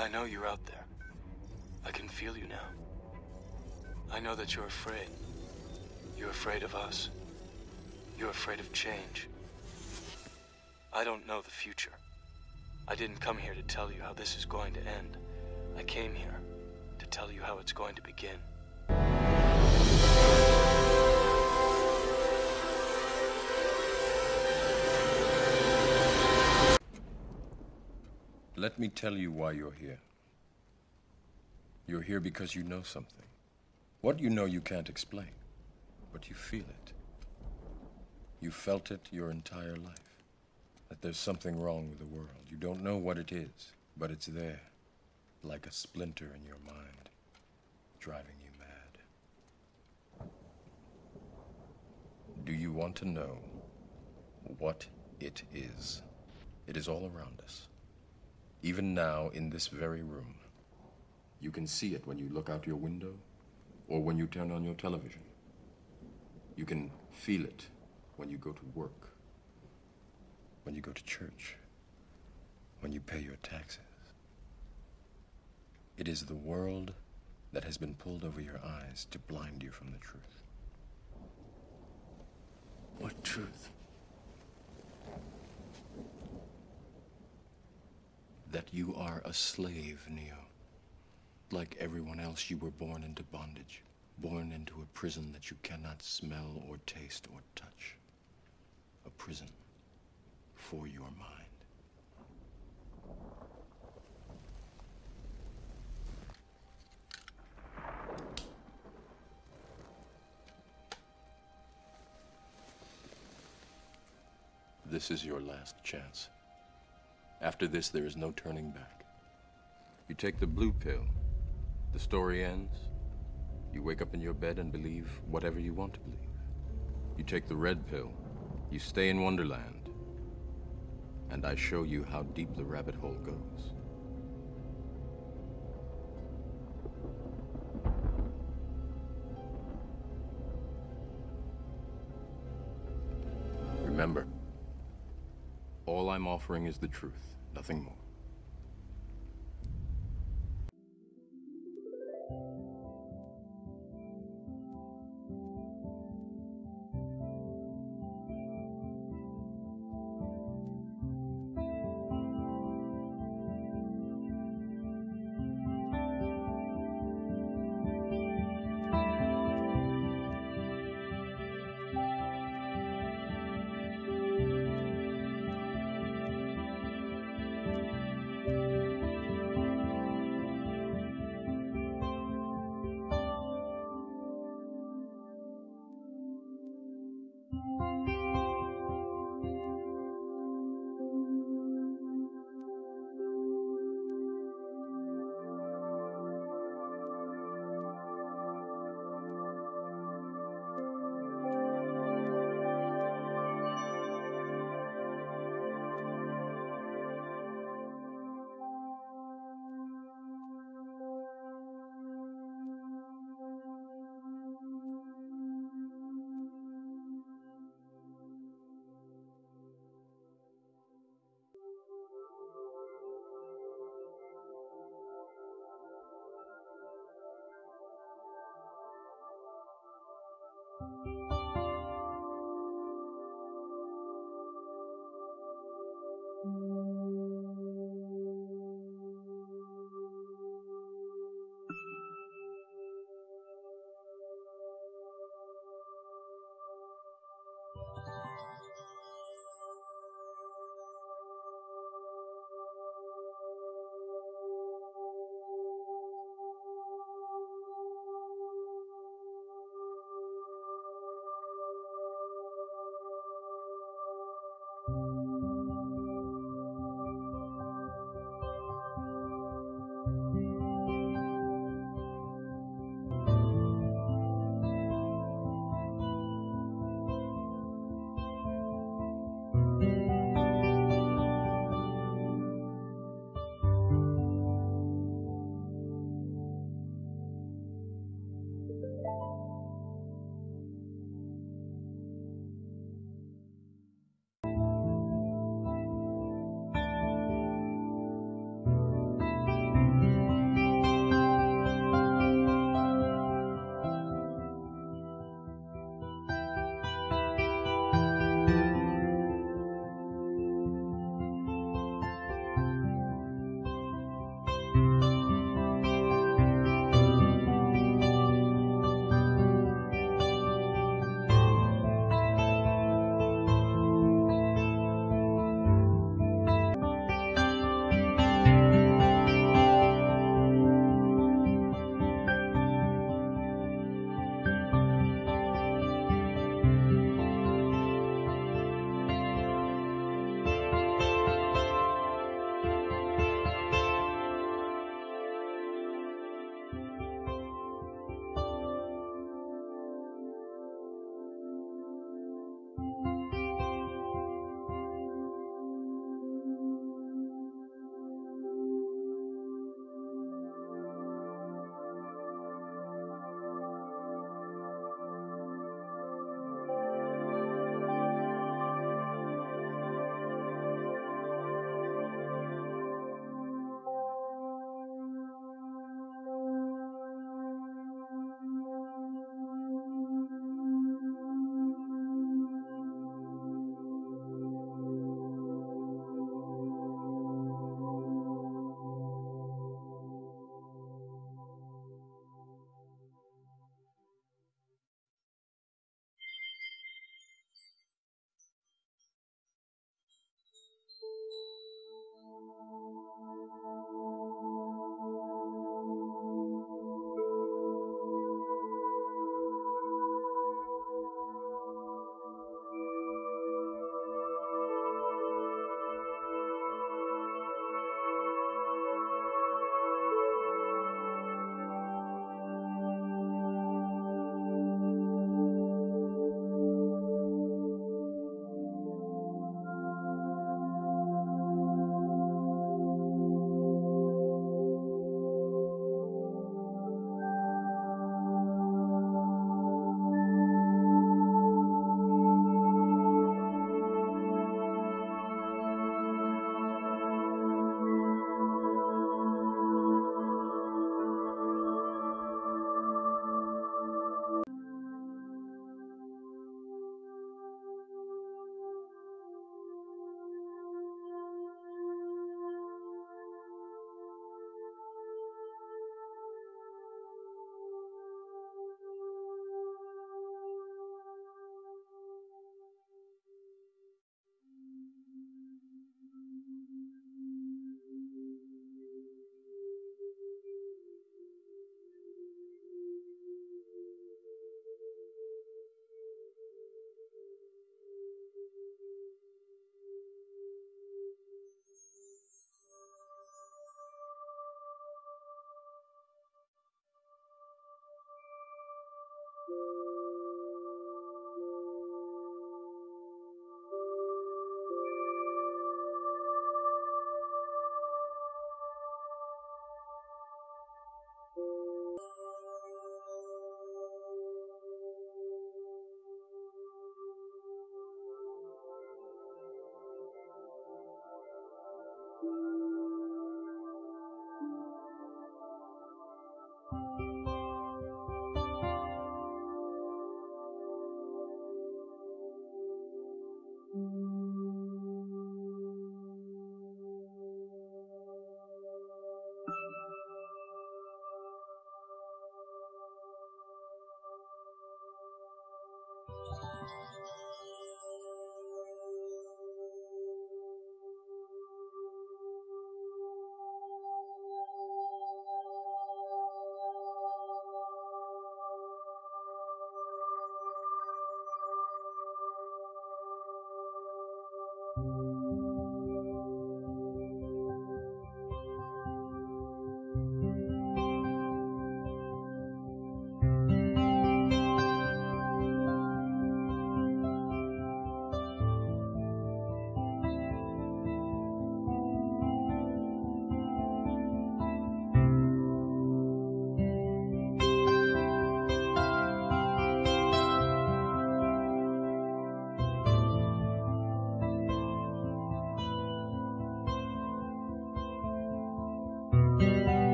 I know you're out there. I can feel you now. I know that you're afraid. You're afraid of us. You're afraid of change. I don't know the future. I didn't come here to tell you how this is going to end. I came here to tell you how it's going to begin. Let me tell you why you're here. You're here because you know something. What you know you can't explain, but you feel it. You felt it your entire life, that there's something wrong with the world. You don't know what it is, but it's there, like a splinter in your mind, driving you mad. Do you want to know what it is? It is all around us. Even now, in this very room. You can see it when you look out your window or when you turn on your television. You can feel it when you go to work, when you go to church, when you pay your taxes. It is the world that has been pulled over your eyes to blind you from the truth. What truth? That you are a slave, Neo. Like everyone else, you were born into bondage, born into a prison that you cannot smell or taste or touch. A prison for your mind. This is your last chance. After this, there is no turning back. You take the blue pill, the story ends. You wake up in your bed and believe whatever you want to believe. You take the red pill, you stay in Wonderland, and I show you how deep the rabbit hole goes. Remember, all I'm offering is the truth, nothing more.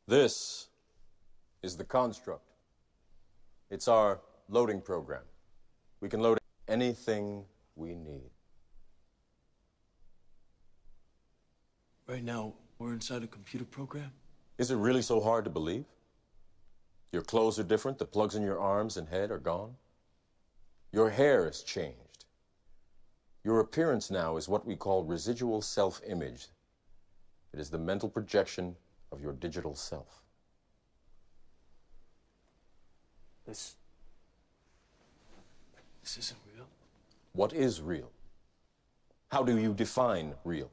This is the construct. It's our loading program. We can load anything we need. Right now, we're inside a computer program? Is it really so hard to believe? Your clothes are different, the plugs in your arms and head are gone. Your hair has changed. Your appearance now is what we call residual self-image. It is the mental projection of your digital self. This isn't real. What is real? How do you define real?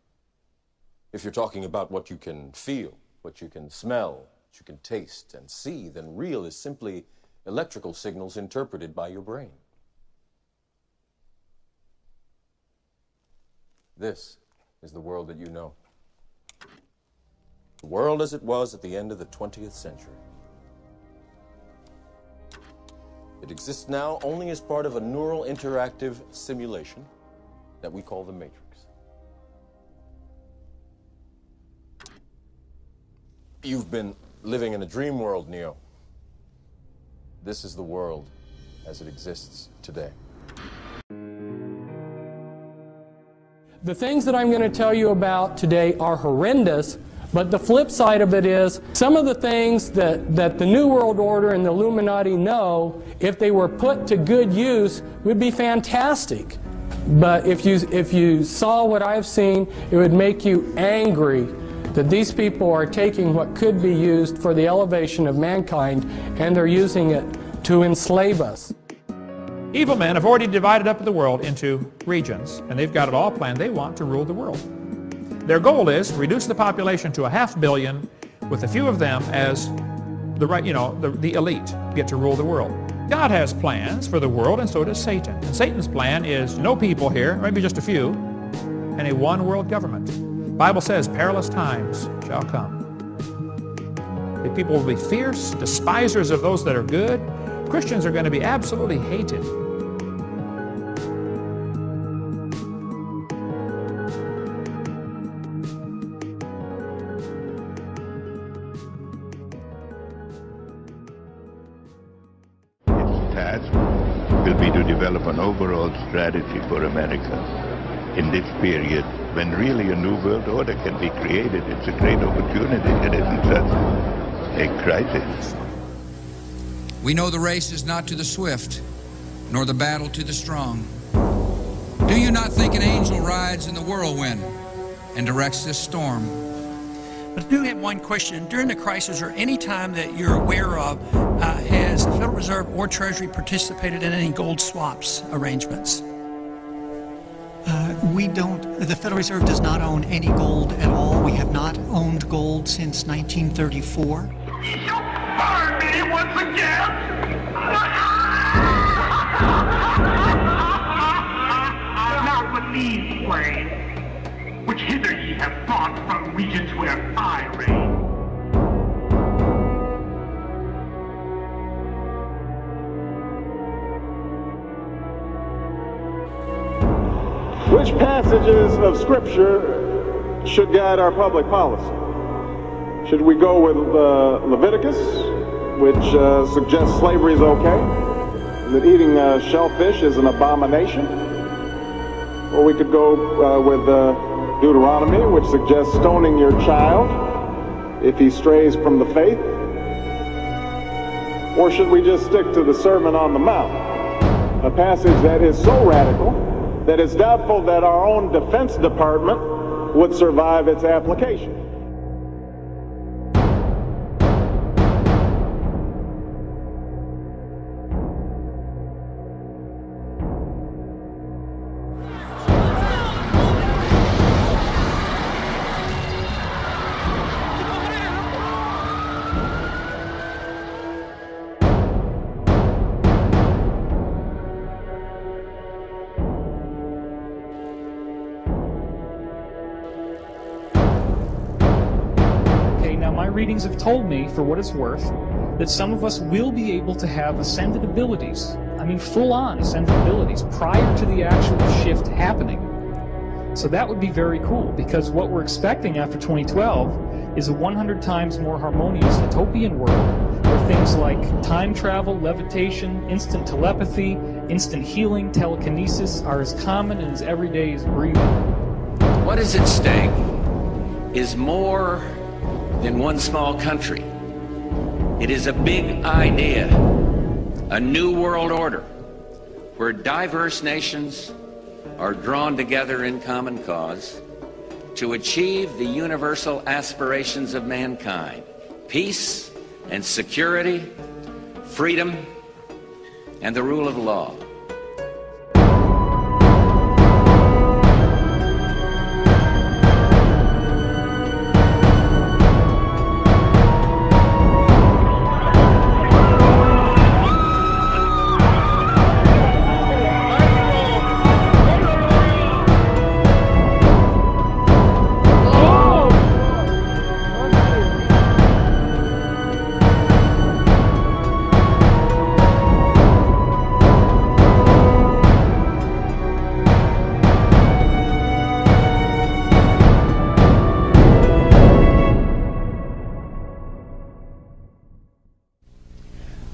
If you're talking about what you can feel, what you can smell, what you can taste and see, then real is simply electrical signals interpreted by your brain. This is the world that you know. The world as it was at the end of the 20th century. It exists now only as part of a neural interactive simulation that we call the Matrix. You've been living in a dream world, Neo. This is the world as it exists today. The things that I'm going to tell you about today are horrendous, but the flip side of it is some of the things that the New World Order and the Illuminati know, if they were put to good use, would be fantastic. But if you saw what I've seen, it would make you angry that these people are taking what could be used for the elevation of mankind, and they're using it to enslave us. Evil men have already divided up the world into regions, and they've got it all planned. They want to rule the world. Their goal is to reduce the population to 500 million, with a few of them as the elite get to rule the world. God has plans for the world, and so does Satan. And Satan's plan is no people here, maybe just a few, and a one-world government. The Bible says perilous times shall come. The people will be fierce, despisers of those that are good. Christians are going to be absolutely hated. Will be to develop an overall strategy for America in this period when really a new world order can be created. It's a great opportunity. It isn't such a crisis. We know the race is not to the swift, nor the battle to the strong. Do you not think an angel rides in the whirlwind and directs this storm? But I do have one question. During the crisis, or any time that you're aware of, has the Federal Reserve or Treasury participated in any gold swaps arrangements? We don't. The Federal Reserve does not own any gold at all. We have not owned gold since 1934. You fired me once again! Not with these slaves, which hither ye have brought from regions where I reign. Which passages of Scripture should guide our public policy? Should we go with Leviticus, which suggests slavery is okay, that eating shellfish is an abomination? Or we could go with Deuteronomy, which suggests stoning your child if he strays from the faith? Or should we just stick to the Sermon on the Mount, a passage that is so radical that it's doubtful that our own Defense Department would survive its application? Readings have told me, for what it's worth, that some of us will be able to have ascended abilities. I mean, full-on ascended abilities prior to the actual shift happening. So that would be very cool, because what we're expecting after 2012 is a 100 times more harmonious utopian world where things like time travel, levitation, instant telepathy, instant healing, telekinesis are as common and as everyday as breathing. What is at stake is more than one small country. It is a big idea, a new world order, where diverse nations are drawn together in common cause to achieve the universal aspirations of mankind: peace and security, freedom, and the rule of law.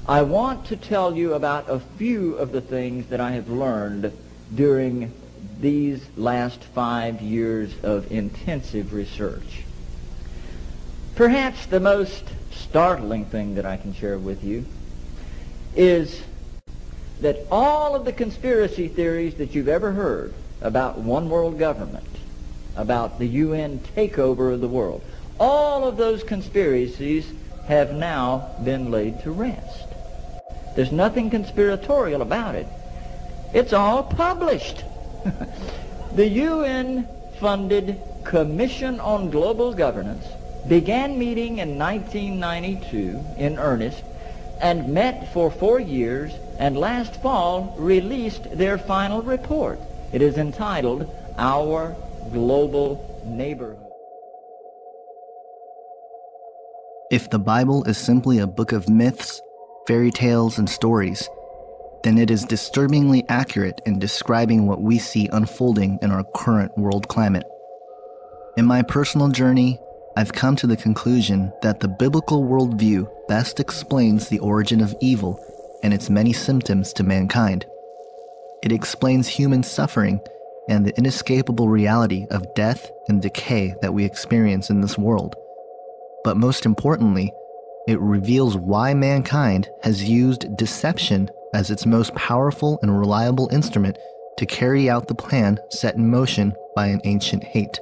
I want to tell you about a few of the things that I have learned during these last 5 years of intensive research. Perhaps the most startling thing that I can share with you is that all of the conspiracy theories that you've ever heard about one world government, about the UN takeover of the world, all of those conspiracies have now been laid to rest. There's nothing conspiratorial about it. It's all published. The UN-funded Commission on Global Governance began meeting in 1992 in earnest and met for 4 years, and last fall released their final report. It is entitled Our Global Neighborhood. If the Bible is simply a book of myths, fairy tales, and stories, then it is disturbingly accurate in describing what we see unfolding in our current world climate. In my personal journey, I've come to the conclusion that the biblical worldview best explains the origin of evil and its many symptoms to mankind. It explains human suffering and the inescapable reality of death and decay that we experience in this world. But most importantly, it reveals why mankind has used deception as its most powerful and reliable instrument to carry out the plan set in motion by an ancient hate.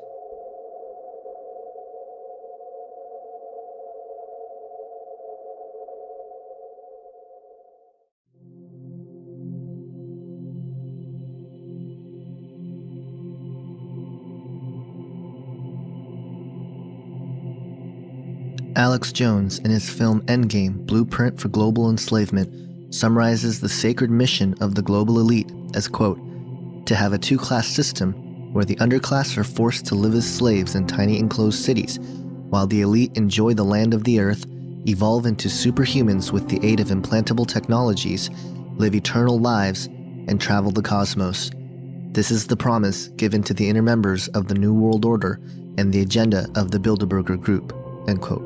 Alex Jones, in his film Endgame, Blueprint for Global Enslavement, summarizes the sacred mission of the global elite as, quote, to have a two-class system where the underclass are forced to live as slaves in tiny enclosed cities, while the elite enjoy the land of the earth, evolve into superhumans with the aid of implantable technologies, live eternal lives, and travel the cosmos. This is the promise given to the inner members of the New World Order and the agenda of the Bilderberger Group, end quote.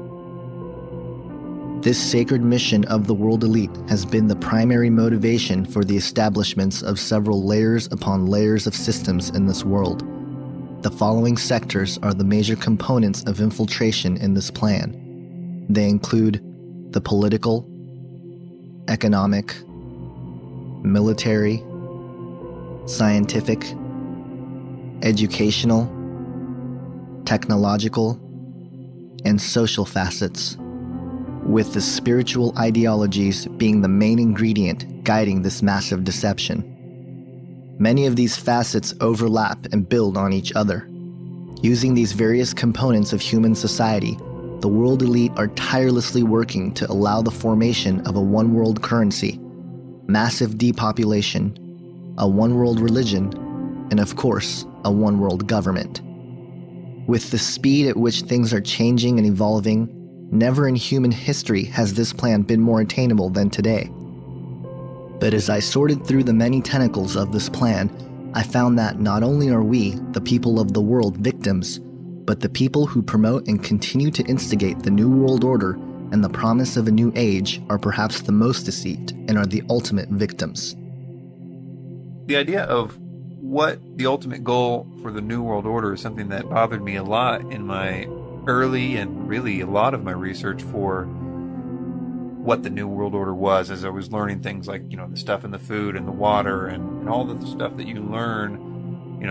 This sacred mission of the world elite has been the primary motivation for the establishments of several layers upon layers of systems in this world. The following sectors are the major components of infiltration in this plan. They include the political, economic, military, scientific, educational, technological, and social facets, with the spiritual ideologies being the main ingredient guiding this massive deception. Many of these facets overlap and build on each other. Using these various components of human society, the world elite are tirelessly working to allow the formation of a one-world currency, massive depopulation, a one-world religion, and of course, a one-world government. With the speed at which things are changing and evolving, never in human history has this plan been more attainable than today. But as I sorted through the many tentacles of this plan, I found that not only are we, the people of the world, victims, but the people who promote and continue to instigate the New World Order and the promise of a new age are perhaps the most deceived and are the ultimate victims. The idea of what the ultimate goal for the New World Order is something that bothered me a lot in my early and really a lot of my research for what the New World Order was, as I was learning things like, the stuff in the food and the water and all the stuff that you learn,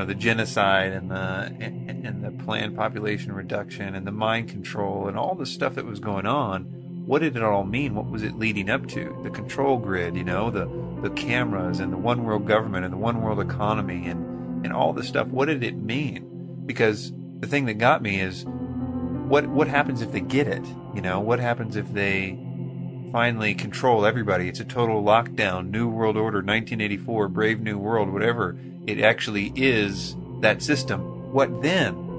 the genocide and the planned population reduction and the mind control and all the stuff that was going on. What did it all mean? What was it leading up to? The control grid, the cameras and the one world government and the one world economy and all this stuff. What did it mean? Because the thing that got me is, what happens if they get it? What happens if they finally control everybody? It's a total lockdown, New World Order, 1984, Brave New World, whatever. It actually is that system. What then?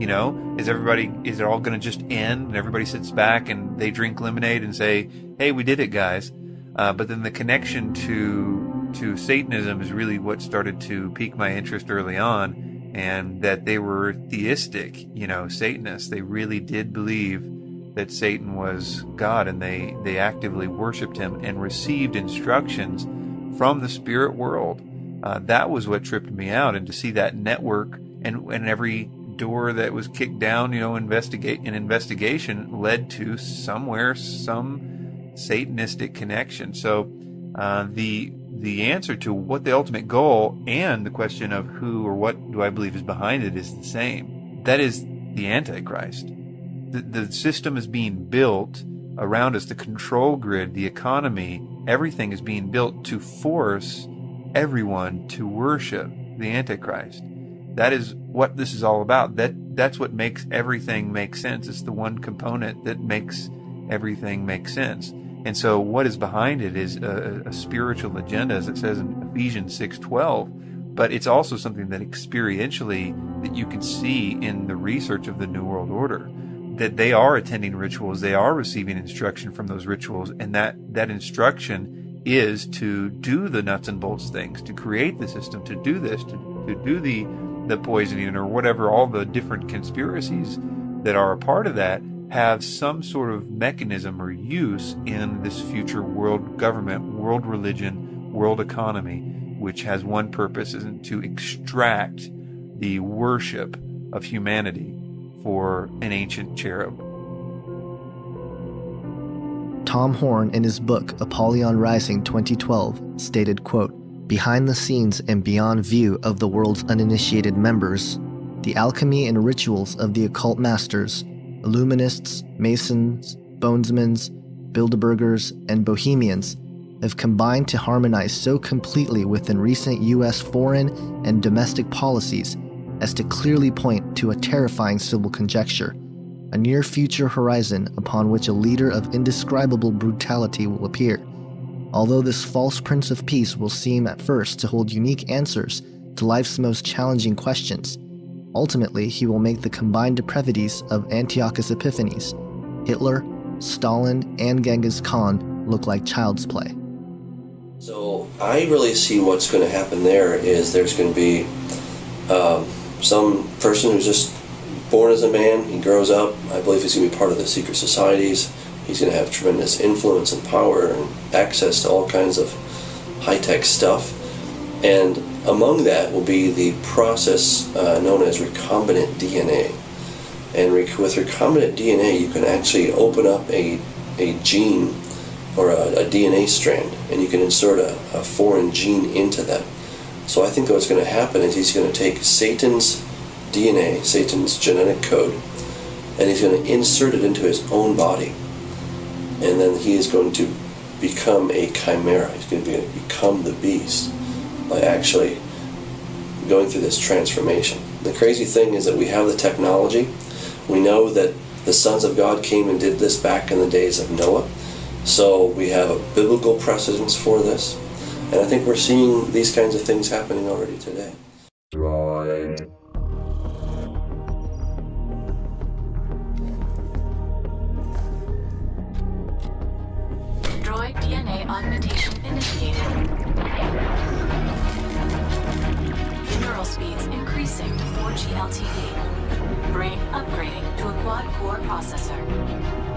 Is it all going to just end and everybody sits back and they drink lemonade and say, hey, we did it, guys? But then the connection to Satanism is really what started to pique my interest early on. And that they were theistic, Satanists. They really did believe that Satan was God, and they actively worshipped him and received instructions from the spirit world That was what tripped me out, and to see that network and every door that was kicked down, investigation led to somewhere some Satanistic connection. So the answer to what the ultimate goal and the question of who or what do I believe is behind it is the same. That is the Antichrist. The system is being built around us, the control grid, the economy, everything is being built to force everyone to worship the Antichrist. That is what this is all about. That's what makes everything make sense. It's the one component that makes everything make sense. And so what is behind it is a spiritual agenda, as it says in Ephesians 6:12. But it's also something that experientially that you can see in the research of the New World Order, that they are attending rituals, they are receiving instruction from those rituals, and that instruction is to do the nuts and bolts things, to create the system, to do this, to do the poisoning or whatever, all the different conspiracies that are a part of that have some sort of mechanism or use in this future world government, world religion, world economy, which has one purpose, isn't to extract the worship of humanity for an ancient cherub. Tom Horn, in his book Apollyon Rising 2012, stated, quote, "Behind the scenes and beyond view of the world's uninitiated members, the alchemy and rituals of the occult masters, Illuminists, Masons, Bonesmans, Bilderbergers, and Bohemians have combined to harmonize so completely within recent U.S. foreign and domestic policies as to clearly point to a terrifying civil conjuncture, a near-future horizon upon which a leader of indescribable brutality will appear. Although this false Prince of Peace will seem at first to hold unique answers to life's most challenging questions, ultimately he will make the combined depravities of Antiochus Epiphanes, Hitler, Stalin, and Genghis Khan look like child's play." So I really see what's going to happen there is there's going to be some person who's just born as a man, he grows up, I believe he's going to be part of the secret societies, he's going to have tremendous influence and power and access to all kinds of high-tech stuff, and among that will be the process known as recombinant DNA. And with recombinant DNA you can actually open up a gene or a DNA strand, and you can insert a foreign gene into that. So I think what's going to happen is he's going to take Satan's DNA, Satan's genetic code, and he's going to insert it into his own body. And then he is going to become a chimera. He's going to become the beast by actually going through this transformation. The crazy thing is that we have the technology. We know that the sons of God came and did this back in the days of Noah. So we have a biblical precedence for this. And I think we're seeing these kinds of things happening already today. Droid. Droid DNA augmentation initiated. Neural speeds increasing to 4G LTE. Brain upgrading to a quad-core processor.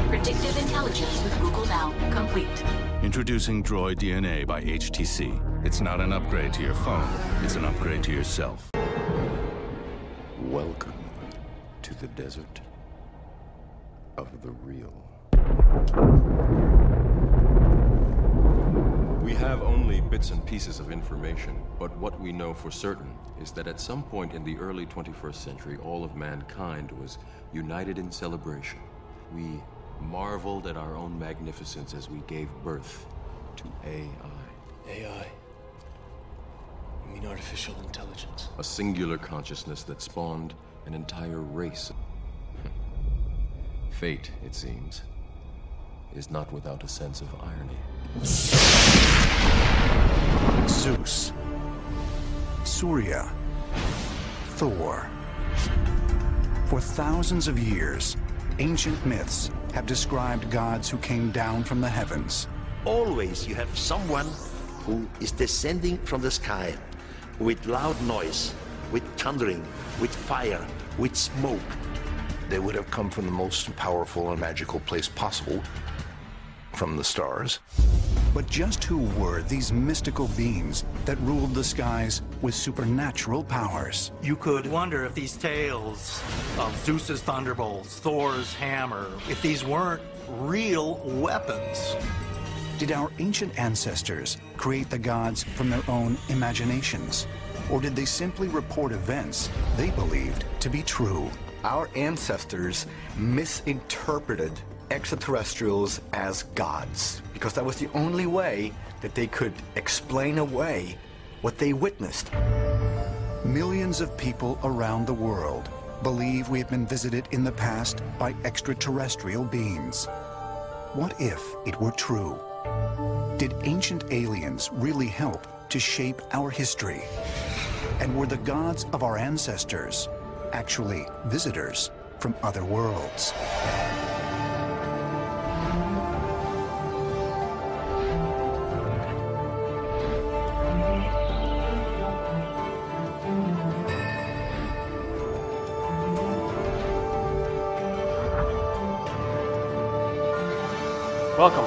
Predictive intelligence with Google Now complete. Introducing Droid DNA by HTC. It's not an upgrade to your phone, it's an upgrade to yourself. Welcome to the desert of the real. We have only bits and pieces of information, but what we know for certain is that at some point in the early 21st century, all of mankind was united in celebration. We marveled at our own magnificence as we gave birth to AI. AI? You mean artificial intelligence? A singular consciousness that spawned an entire race. Fate, it seems, is not without a sense of irony. Zeus, Surya, Thor. For thousands of years, ancient myths have described gods who came down from the heavens. Always you have someone who is descending from the sky with loud noise, with thundering, with fire, with smoke. They would have come from the most powerful and magical place possible, from the stars. But just who were these mystical beings that ruled the skies with supernatural powers? You could wonder if these tales of Zeus's thunderbolts, Thor's hammer, if these weren't real weapons. Did our ancient ancestors create the gods from their own imaginations? Or did they simply report events they believed to be true? Our ancestors misinterpreted extraterrestrials as gods because that was the only way that they could explain away what they witnessed. Millions of people around the world believe we have been visited in the past by extraterrestrial beings. What if it were true? Did ancient aliens really help to shape our history? And were the gods of our ancestors actually visitors from other worlds? Welcome.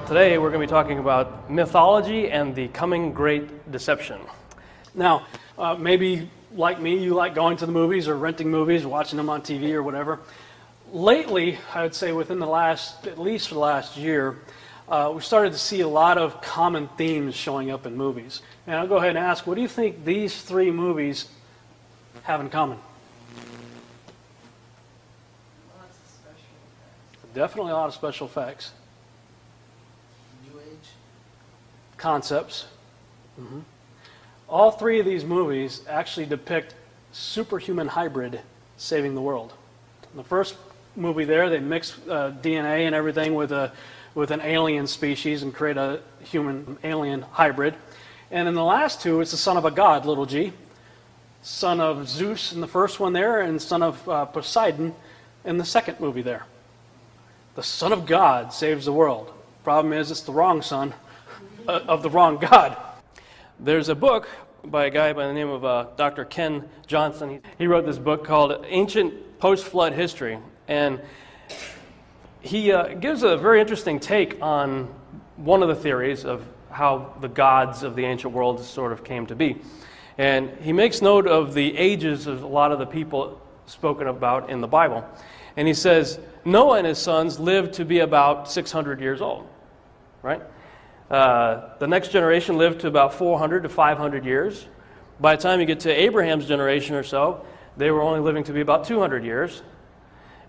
Today we're going to be talking about mythology and the coming great deception. Now, maybe like me, you like going to the movies or renting movies, watching them on TV or whatever. Lately, I would say within at least the last year, we've started to see a lot of common themes showing up in movies. And I'll go ahead and ask, what do you think these three movies have in common? Definitely a lot of special effects. New Age? Concepts. Mm-hmm. All three of these movies actually depict superhuman hybrid saving the world. In the first movie there, they mix DNA and everything with an alien species and create a human-alien hybrid. And in the last two, it's the son of a god, little g. Son of Zeus in the first one there, and son of Poseidon in the second movie there. The Son of God saves the world. Problem is, it's the wrong son of the wrong God. There's a book by a guy by the name of Dr. Ken Johnson. He wrote this book called Ancient Post-Flood History. And he gives a very interesting take on one of the theories of how the gods of the ancient world sort of came to be. And he makes note of the ages of a lot of the people spoken about in the Bible. And he says, Noah and his sons lived to be about 600 years old, right? The next generation lived to about 400 to 500 years. By the time you get to Abraham's generation or so, they were only living to be about 200 years.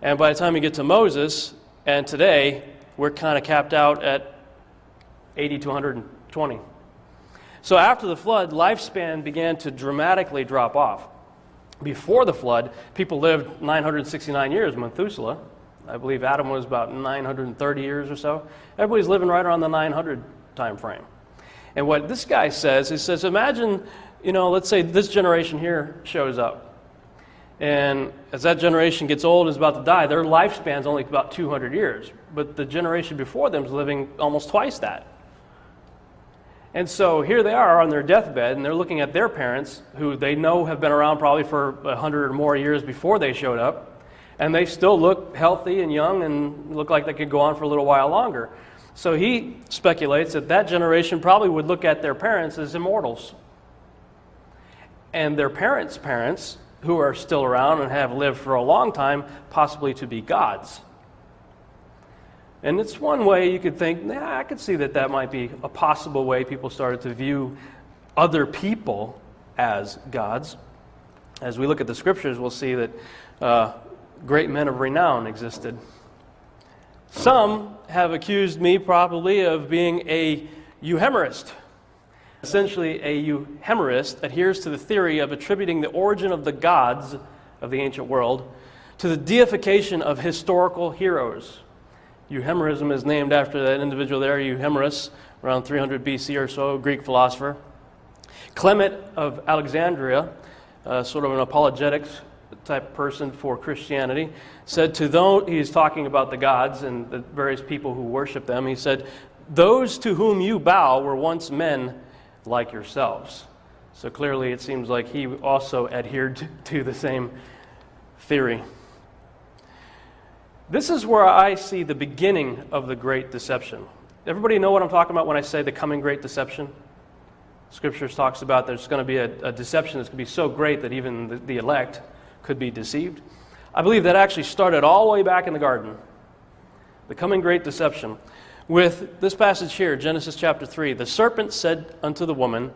And by the time you get to Moses, and today, we're kind of capped out at 80 to 120. So after the flood, lifespan began to dramatically drop off. Before the flood, people lived 969 years, Methuselah. I believe Adam was about 930 years or so. Everybody's living right around the 900 time frame. And what this guy says, he says, imagine, let's say this generation here shows up. And as that generation gets old and is about to die, their lifespan's only about 200 years. But the generation before them is living almost twice that. And so here they are on their deathbed, and they're looking at their parents, who they know have been around probably for 100 or more years before they showed up, and they still look healthy and young and look like they could go on for a little while longer. So he speculates that that generation probably would look at their parents as immortals. And their parents' parents, who are still around and have lived for a long time, possibly to be gods. And it's one way you could think, I could see that might be a possible way people started to view other people as gods. As we look at the scriptures, we'll see that great men of renown existed. Some have accused me probably of being a euhemerist. Essentially, a euhemerist adheres to the theory of attributing the origin of the gods of the ancient world to the deification of historical heroes. Euhemerism is named after that individual there, Euhemerus, around 300 BC or so, Greek philosopher. Clement of Alexandria, sort of an apologetics type person for Christianity, said to those, he's talking about the gods and the various people who worship them, he said, those to whom you bow were once men like yourselves. So clearly it seems like he also adhered to the same theory. This is where I see the beginning of the Great Deception. Everybody know what I'm talking about when I say the coming great deception? Scriptures talks about there's going to be a deception that's going to be so great that even the elect could be deceived. I believe that actually started all the way back in the garden. The coming great deception. With this passage here, Genesis chapter 3, the serpent said unto the woman,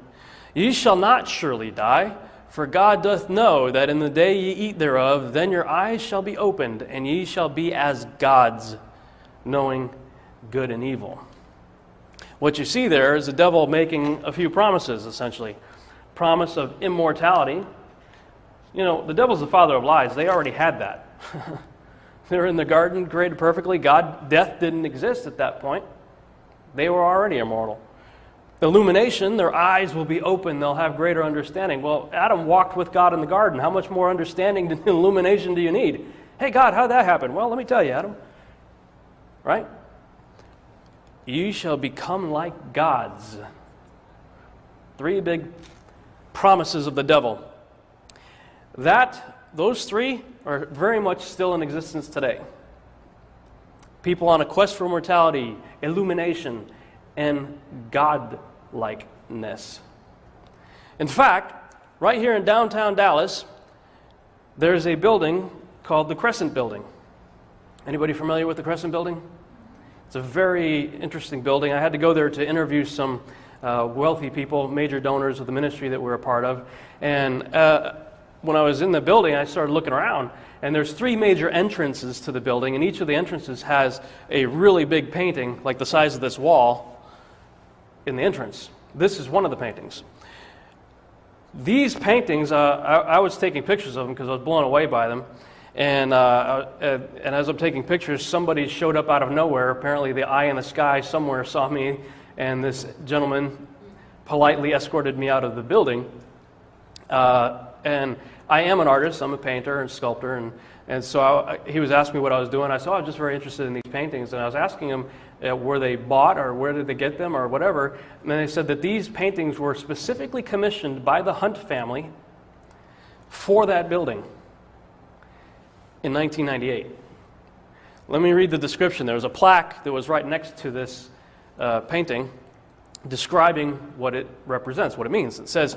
Ye shall not surely die, for God doth know that in the day ye eat thereof, then your eyes shall be opened, and ye shall be as gods, knowing good and evil. What you see there is the devil making a few promises, essentially. Promise of immortality. You know, the devil's the father of lies. They already had that. They're in the garden, created perfectly. Death didn't exist at that point. They were already immortal. Illumination, their eyes will be open. They'll have greater understanding. Well, Adam walked with God in the garden. How much more understanding and illumination do you need? Hey, God, how'd that happen? Well, let me tell you, Adam. Right? Ye shall become like gods. 3 big promises of the devil. Those 3 are very much still in existence today. People on a quest for immortality, illumination, and godlikeness. In fact, right here in downtown Dallas, there's a building called the Crescent Building. Anybody familiar with the Crescent Building? It's a very interesting building. I had to go there to interview some wealthy people, major donors of the ministry that we're a part of. And when I was in the building, I started looking around, and there's 3 major entrances to the building, and each of the entrances has a really big painting, like the size of this wall, in the entrance. This is one of the paintings. These paintings, I was taking pictures of them because I was blown away by them. And as I'm taking pictures, somebody showed up out of nowhere. Apparently the eye in the sky somewhere saw me, and this gentleman politely escorted me out of the building. And I am an artist. I'm a painter and sculptor. And so he was asking me what I was doing. I said, I'm just very interested in these paintings. And I was asking him, were they bought or where did they get them or whatever. And then they said that these paintings were specifically commissioned by the Hunt family for that building in 1998. Let me read the description. There was a plaque that was right next to this painting describing what it represents, what it means. It says,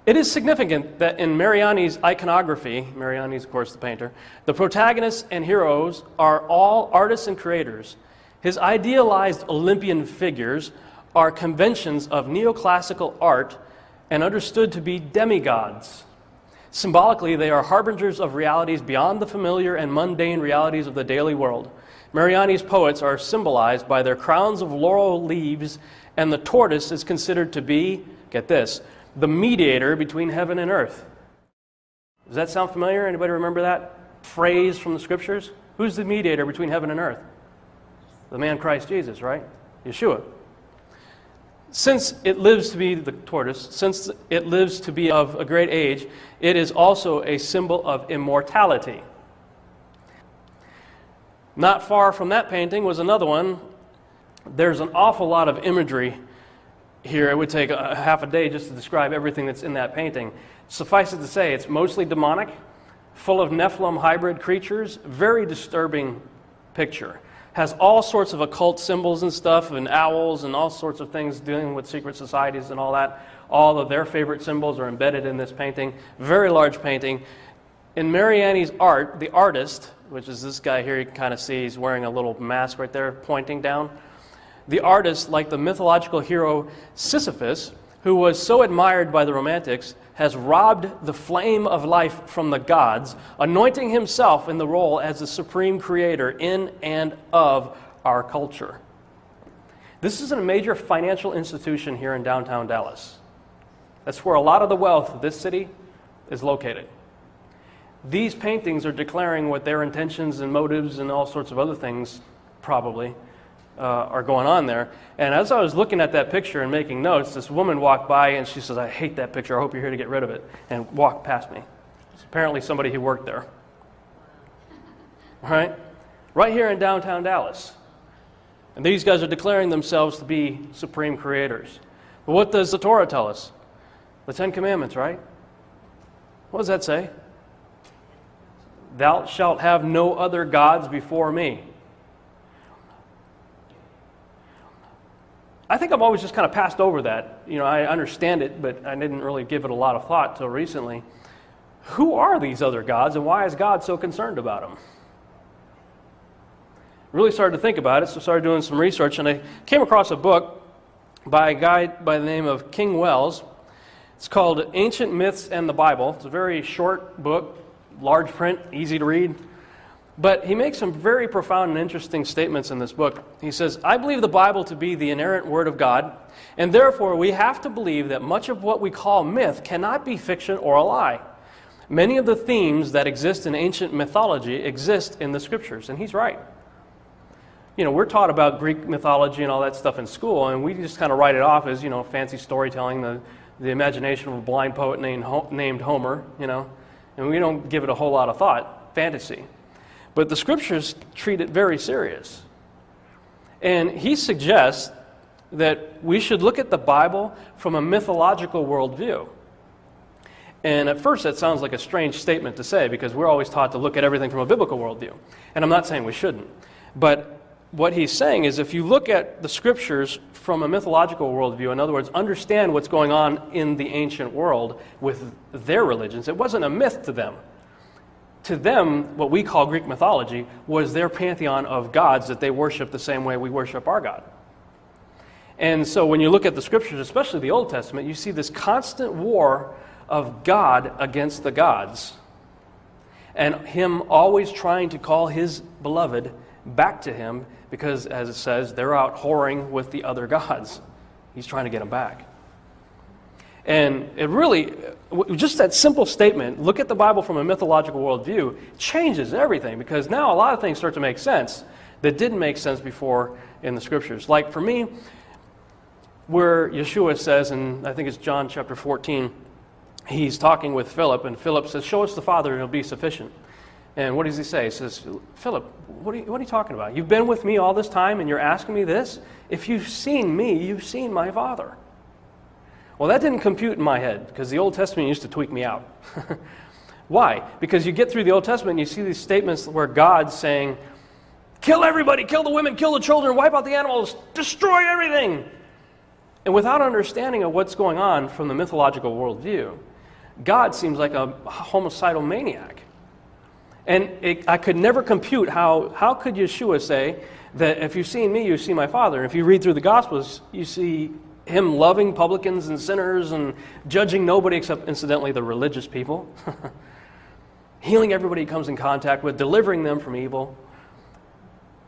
it is significant that in Mariani's iconography, Mariani's, of course, the painter, the protagonists and heroes are all artists and creators. His idealized Olympian figures are conventions of neoclassical art and understood to be demigods. Symbolically, they are harbingers of realities beyond the familiar and mundane realities of the daily world. Mariani's poets are symbolized by their crowns of laurel leaves, and the tortoise is considered to be, get this, the mediator between heaven and earth. Does that sound familiar? Anybody remember that phrase from the scriptures? Who's the mediator between heaven and earth? The man Christ Jesus, right? Yeshua. Since it lives to be the tortoise, since it lives to be of a great age, it is also a symbol of immortality. Not far from that painting was another one. There's an awful lot of imagery here. It would take a half a day just to describe everything that's in that painting. Suffice it to say, it's mostly demonic, full of Nephilim hybrid creatures, very disturbing picture. Has all sorts of occult symbols and stuff, and owls and all sorts of things dealing with secret societies and all that. All of their favorite symbols are embedded in this painting. Very large painting. In Mariani's art, the artist, which is this guy here, you can kind of see he's wearing a little mask right there pointing down. The artist, like the mythological hero Sisyphus, who was so admired by the Romantics, has robbed the flame of life from the gods, anointing himself in the role as the supreme creator in and of our culture. This is a major financial institution here in downtown Dallas. That's where a lot of the wealth of this city is located. These paintings are declaring what their intentions and motives and all sorts of other things probably are going on there. And as I was looking at that picture and making notes, this woman walked by and she says, I hate that picture, I hope you're here to get rid of it, and walked past me. It's apparently somebody who worked there. All right? Right here in downtown Dallas. And these guys are declaring themselves to be supreme creators. But what does the Torah tell us? The 10 Commandments, right? What does that say? Thou shalt have no other gods before me. I think I've always just kind of passed over that. You know, I understand it, but I didn't really give it a lot of thought till recently. Who are these other gods, and why is God so concerned about them? Really started to think about it, so started doing some research, and I came across a book by a guy by the name of King Wells. It's called Ancient Myths and the Bible. It's a very short book, large print, easy to read. But he makes some very profound and interesting statements in this book. He says, I believe the Bible to be the inerrant word of God, and therefore we have to believe that much of what we call myth cannot be fiction or a lie. Many of the themes that exist in ancient mythology exist in the scriptures, and he's right. You know, we're taught about Greek mythology and all that stuff in school, and we just kind of write it off as, you know, fancy storytelling, the imagination of a blind poet named Homer, you know, and we don't give it a whole lot of thought, fantasy. But the scriptures treat it very serious. And he suggests that we should look at the Bible from a mythological worldview. And at first that sounds like a strange statement to say, because we're always taught to look at everything from a biblical worldview. And I'm not saying we shouldn't. But what he's saying is if you look at the scriptures from a mythological worldview, in other words, understand what's going on in the ancient world with their religions, it wasn't a myth to them. To them, what we call Greek mythology was their pantheon of gods that they worship the same way we worship our God. And so when you look at the scriptures, especially the Old Testament, you see this constant war of God against the gods, and him always trying to call his beloved back to him because, as it says, they're out whoring with the other gods. He's trying to get them back. And it really, just that simple statement, look at the Bible from a mythological worldview, changes everything, because now a lot of things start to make sense that didn't make sense before in the scriptures. Like for me, where Yeshua says, and I think it's John chapter 14, he's talking with Philip, and Philip says, show us the Father and it'll be sufficient. And what does he say? He says, Philip, what are you talking about? You've been with me all this time and you're asking me this? If you've seen me, you've seen my Father. Well, that didn't compute in my head, because the Old Testament used to tweak me out. Why? Because you get through the Old Testament and you see these statements where God's saying, kill everybody, kill the women, kill the children, wipe out the animals, destroy everything. And without understanding of what's going on from the mythological worldview, God seems like a homicidal maniac. And I could never compute how could Yeshua say that if you've seen me, you've seen my Father. And if you read through the Gospels, you see him loving publicans and sinners and judging nobody except, incidentally, the religious people. Healing everybody he comes in contact with, delivering them from evil.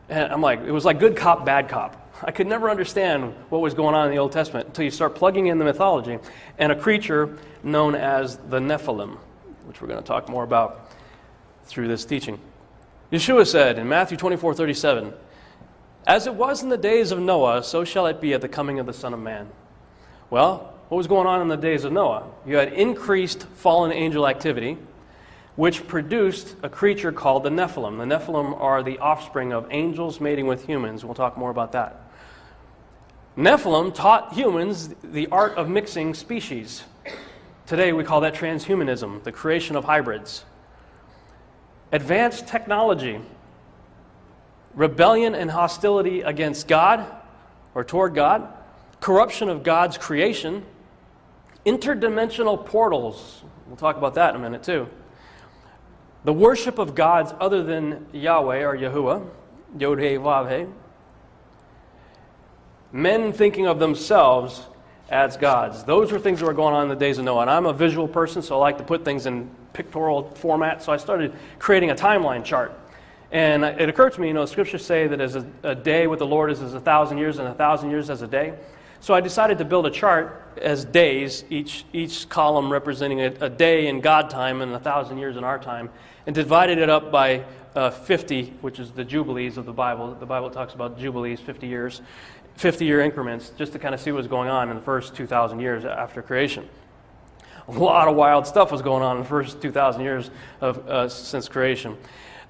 And I'm like, it was like good cop, bad cop. I could never understand what was going on in the Old Testament until you start plugging in the mythology and a creature known as the Nephilim, which we're going to talk more about through this teaching. Yeshua said in Matthew 24:37, as it was in the days of Noah, so shall it be at the coming of the Son of Man. Well, what was going on in the days of Noah? You had increased fallen angel activity, which produced a creature called the Nephilim. The Nephilim are the offspring of angels mating with humans. We'll talk more about that. Nephilim taught humans the art of mixing species. Today we call that transhumanism, the creation of hybrids. Advanced technology, rebellion and hostility against God or toward God, corruption of God's creation, interdimensional portals. We'll talk about that in a minute too. The worship of gods other than Yahweh or Yahuwah, Yod-Heh-Vav-Heh. Men thinking of themselves as gods. Those were things that were going on in the days of Noah. And I'm a visual person, so I like to put things in pictorial format. So I started creating a timeline chart. And it occurred to me, the scriptures say that as a day with the Lord is as 1,000 years, and 1,000 years as a day. So I decided to build a chart as days, each column representing a day in God time and 1,000 years in our time, and divided it up by 50, which is the jubilees of the Bible. The Bible talks about jubilees, 50 years, 50-year increments, just to kind of see what's going on in the first 2,000 years after creation. A lot of wild stuff was going on in the first 2,000 years since creation.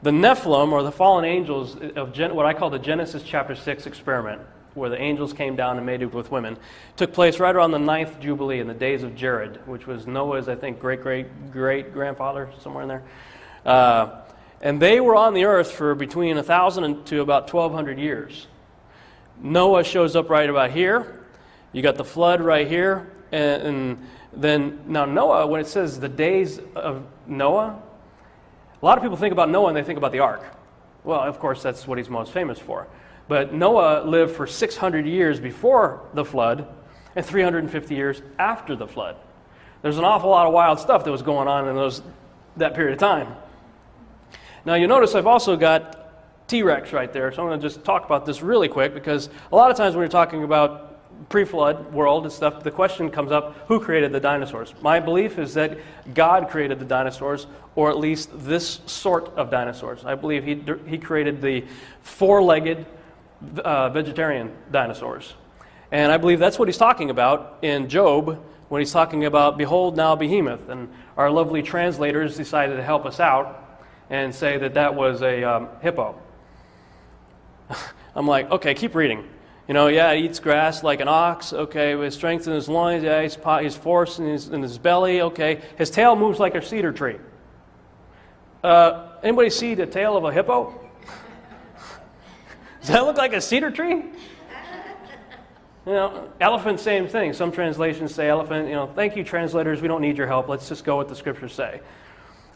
The Nephilim, or the fallen angels, of what I call the Genesis chapter 6 experiment, where the angels came down and mated with women, took place right around the 9th Jubilee in the days of Jared, which was Noah's, I think, great-great-great-grandfather, somewhere in there. And they were on the earth for between 1,000 to about 1,200 years. Noah shows up right about here, You got the flood right here, and then now Noah, when it says the days of Noah, a lot of people think about Noah and they think about the ark. Well, of course, that's what he's most famous for. But Noah lived for 600 years before the flood and 350 years after the flood. There's an awful lot of wild stuff that was going on in that period of time. Now, you notice I've also got T-Rex right there, so I'm going to just talk about this really quick, because a lot of times when you're talking about pre-flood world and stuff, the question comes up, who created the dinosaurs? My belief is that God created the dinosaurs, or at least this sort of dinosaurs. I believe he created the four-legged vegetarian dinosaurs. And I believe that's what he's talking about in Job when he's talking about, behold now behemoth. And our lovely translators decided to help us out and say that that was a hippo. I'm like, okay, keep reading. You know, yeah, he eats grass like an ox. Okay, with strength in his loins. Yeah, he's force in his belly. Okay, his tail moves like a cedar tree. Anybody see the tail of a hippo? Does that look like a cedar tree? You know, elephant, same thing. Some translations say elephant. You know, thank you, translators. We don't need your help. Let's just go with the scriptures say.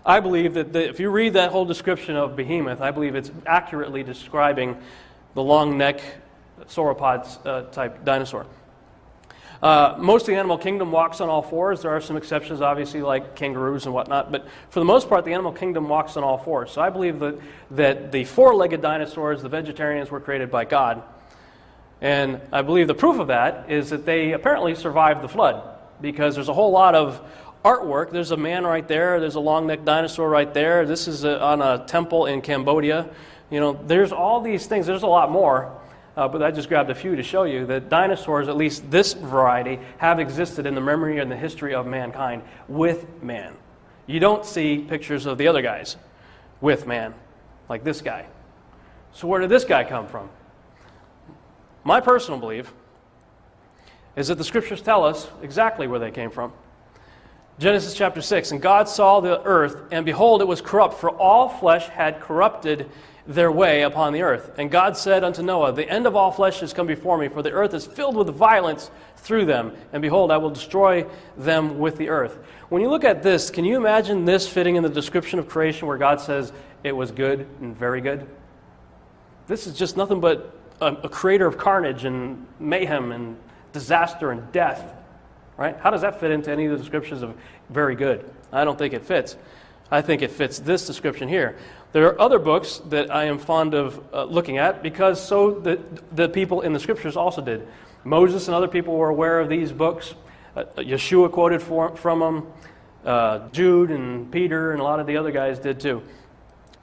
I believe that if you read that whole description of behemoth, I believe it's accurately describing the long neck sauropod type dinosaur. Most of the animal kingdom walks on all fours. There are some exceptions, obviously, like kangaroos and whatnot, but for the most part, the animal kingdom walks on all fours. So I believe that the four-legged dinosaurs, the vegetarians, were created by God. And I believe the proof of that is that they apparently survived the flood, because there's a whole lot of artwork. There's a man right there. There's a long-necked dinosaur right there. This is on a temple in Cambodia. You know, there's all these things. There's a lot more. But I just grabbed a few to show you that dinosaurs, at least this variety, have existed in the memory and the history of mankind with man. You don't see pictures of the other guys with man, like this guy. So where did this guy come from? My personal belief is that the scriptures tell us exactly where they came from. Genesis chapter 6, and God saw the earth, and behold, it was corrupt, for all flesh had corrupted their way upon the earth. And God said unto Noah, the end of all flesh is come before me, for the earth is filled with violence through them. And behold, I will destroy them with the earth. When you look at this, can you imagine this fitting in the description of creation where God says it was good and very good? This is just nothing but a creator of carnage and mayhem and disaster and death. Right? How does that fit into any of the descriptions of very good? I don't think it fits. I think it fits this description here. There are other books that I am fond of looking at, because so the people in the scriptures also did. Moses and other people were aware of these books. Yeshua quoted from them. Jude and Peter and a lot of the other guys did too.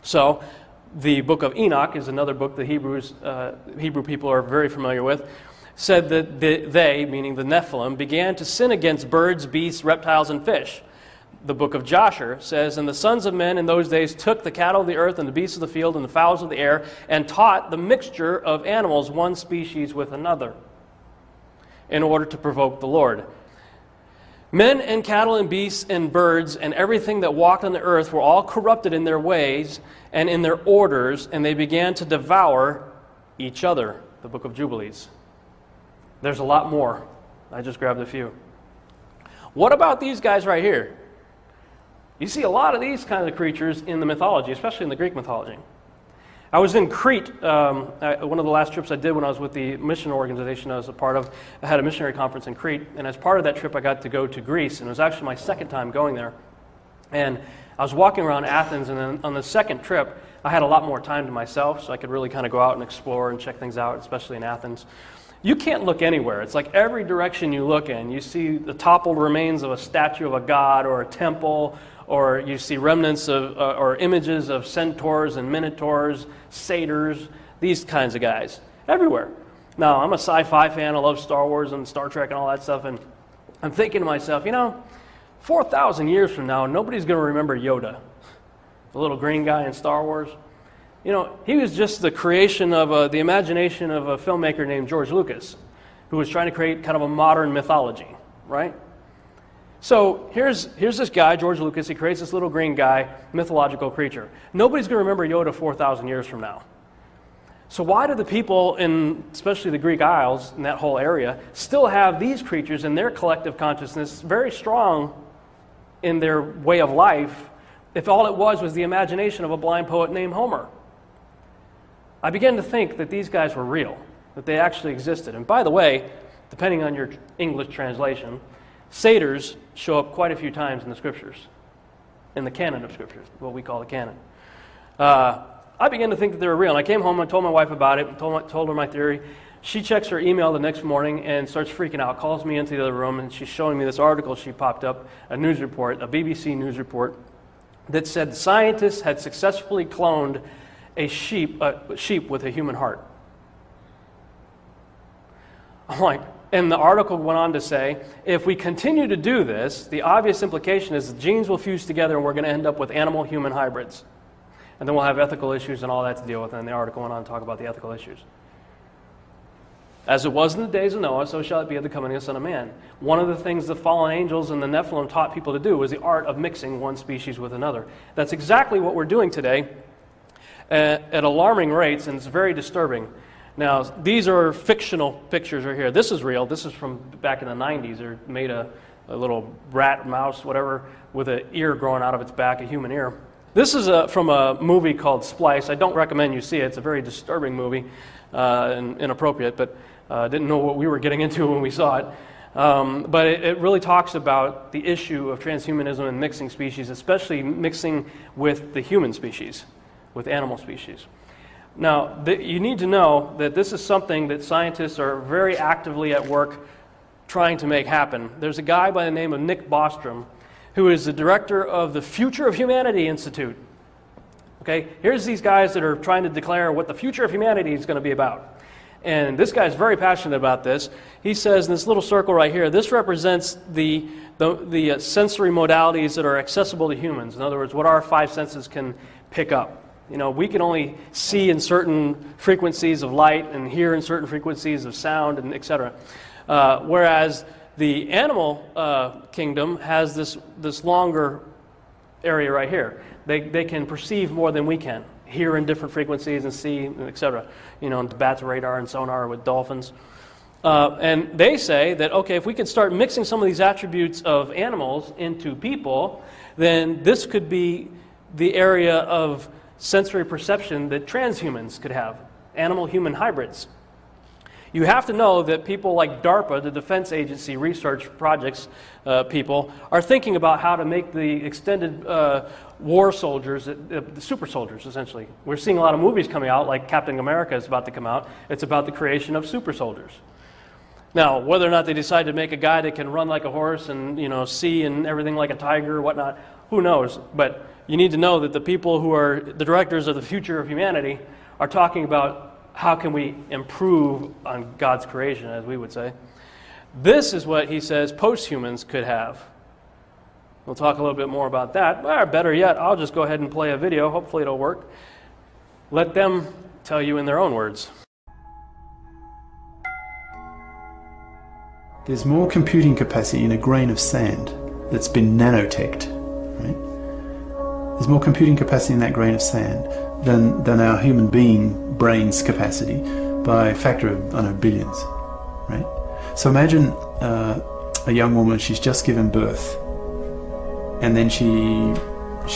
So the book of Enoch is another book the Hebrew people are very familiar with. Said that they, meaning the Nephilim, began to sin against birds, beasts, reptiles, and fish. The book of Joshua says, and the sons of men in those days took the cattle of the earth and the beasts of the field and the fowls of the air, and taught the mixture of animals one species with another, in order to provoke the Lord. Men and cattle and beasts and birds and everything that walked on the earth were all corrupted in their ways and in their orders, and they began to devour each other. The book of Jubilees. There's a lot more. I just grabbed a few. What about these guys right here? You see a lot of these kinds of creatures in the mythology, especially in the Greek mythology. I was in Crete, one of the last trips I did when I was with the mission organization I was a part of. I had a missionary conference in Crete, and as part of that trip I got to go to Greece, and it was actually my second time going there. And I was walking around Athens, and then on the second trip I had a lot more time to myself, so I could really kind of go out and explore and check things out, especially in Athens. You can't look anywhere. It's like every direction you look in, you see the toppled remains of a statue of a god or a temple, or you see remnants of or images of centaurs and minotaurs, satyrs, these kinds of guys, everywhere. Now, I'm a sci-fi fan. I love Star Wars and Star Trek and all that stuff, and I'm thinking to myself, 4,000 years from now, nobody's going to remember Yoda, the little green guy in Star Wars. He was just the creation of the imagination of a filmmaker named George Lucas, who was trying to create kind of a modern mythology, right? So here's this guy, George Lucas. He creates this little green guy, mythological creature. Nobody's going to remember Yoda 4,000 years from now. So why do the people in, especially the Greek Isles, in that whole area, still have these creatures in their collective consciousness very strong in their way of life, if all it was the imagination of a blind poet named Homer? I began to think that these guys were real, that they actually existed. And by the way, depending on your English translation, satyrs show up quite a few times in the scriptures, in the canon of scriptures, what we call the canon. I began to think that they were real. And I came home and told my wife about it, and told her my theory. She checks her email the next morning and starts freaking out, calls me into the other room, and she's showing me this article she popped up, a news report, a BBC news report, that said scientists had successfully cloned a sheep with a human heart. I'm like, and the article went on to say, if we continue to do this, the obvious implication is the genes will fuse together and we're going to end up with animal-human hybrids. And then we'll have ethical issues and all that to deal with. And the article went on to talk about the ethical issues. As it was in the days of Noah, so shall it be at the coming of the Son of Man. One of the things the fallen angels and the Nephilim taught people to do was the art of mixing one species with another. That's exactly what we're doing today at alarming rates, and it's very disturbing. Now, these are fictional pictures right here. This is real. This is from back in the 90s. They made a little rat, mouse, whatever, with an ear growing out of its back, a human ear. This is from a movie called Splice. I don't recommend you see it. It's a very disturbing movie and inappropriate, but didn't know what we were getting into when we saw it. But it really talks about the issue of transhumanism and mixing species, especially mixing with the human species, with animal species. Now, you need to know that this is something that scientists are very actively at work trying to make happen. There's a guy by the name of Nick Bostrom, who is the director of the Future of Humanity Institute. Okay, here's these guys that are trying to declare what the future of humanity is going to be about. And this guy's very passionate about this. He says in this little circle right here, this represents the sensory modalities that are accessible to humans. In other words, what our five senses can pick up. You know, we can only see in certain frequencies of light and hear in certain frequencies of sound, and etc. Whereas the animal kingdom has this longer area right here. They can perceive more than we can, hear in different frequencies and see, etc. You know, bats radar and sonar with dolphins. And they say that, okay, if we could start mixing some of these attributes of animals into people, then this could be the area of sensory perception that transhumans could have, animal-human hybrids. You have to know that people like DARPA, the Defense Agency research projects people, are thinking about how to make the extended war soldiers, the super soldiers, essentially. We're seeing a lot of movies coming out, like Captain America is about to come out. It's about the creation of super soldiers. Now, whether or not they decide to make a guy that can run like a horse and, you know, see and everything like a tiger or whatnot, who knows? But you need to know that the people who are the directors of the future of humanity are talking about how can we improve on God's creation, as we would say. This is what he says posthumans could have. We'll talk a little bit more about that. Or better yet, I'll just go ahead and play a video. Hopefully it'll work. Let them tell you in their own words. There's more computing capacity in a grain of sand that's been nanoteched, right? There's more computing capacity in that grain of sand than our human being brain's capacity by a factor of, I don't know, billions, right? So imagine a young woman, she's just given birth, and then she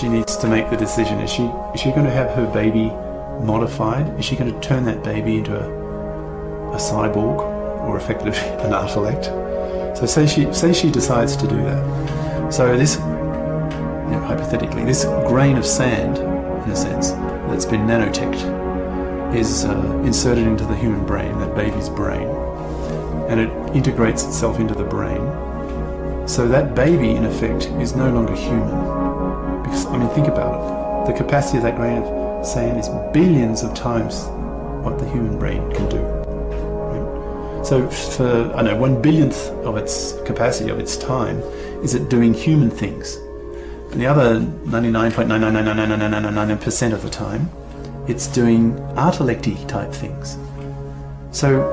needs to make the decision, is she going to have her baby modified? Is she going to turn that baby into a cyborg, or effectively an artellect? So say she decides to do that. So this, you know, hypothetically, this grain of sand, in a sense, that's been nanoteched, is inserted into the human brain, that baby's brain, and it integrates itself into the brain. So that baby, in effect, is no longer human. Because, I mean, think about it. The capacity of that grain of sand is billions of times what the human brain can do. Right? So for, I don't know, 1/1000th of its capacity, of its time, is it doing human things. And the other 99.9999999% of the time, it's doing artellecty type things. So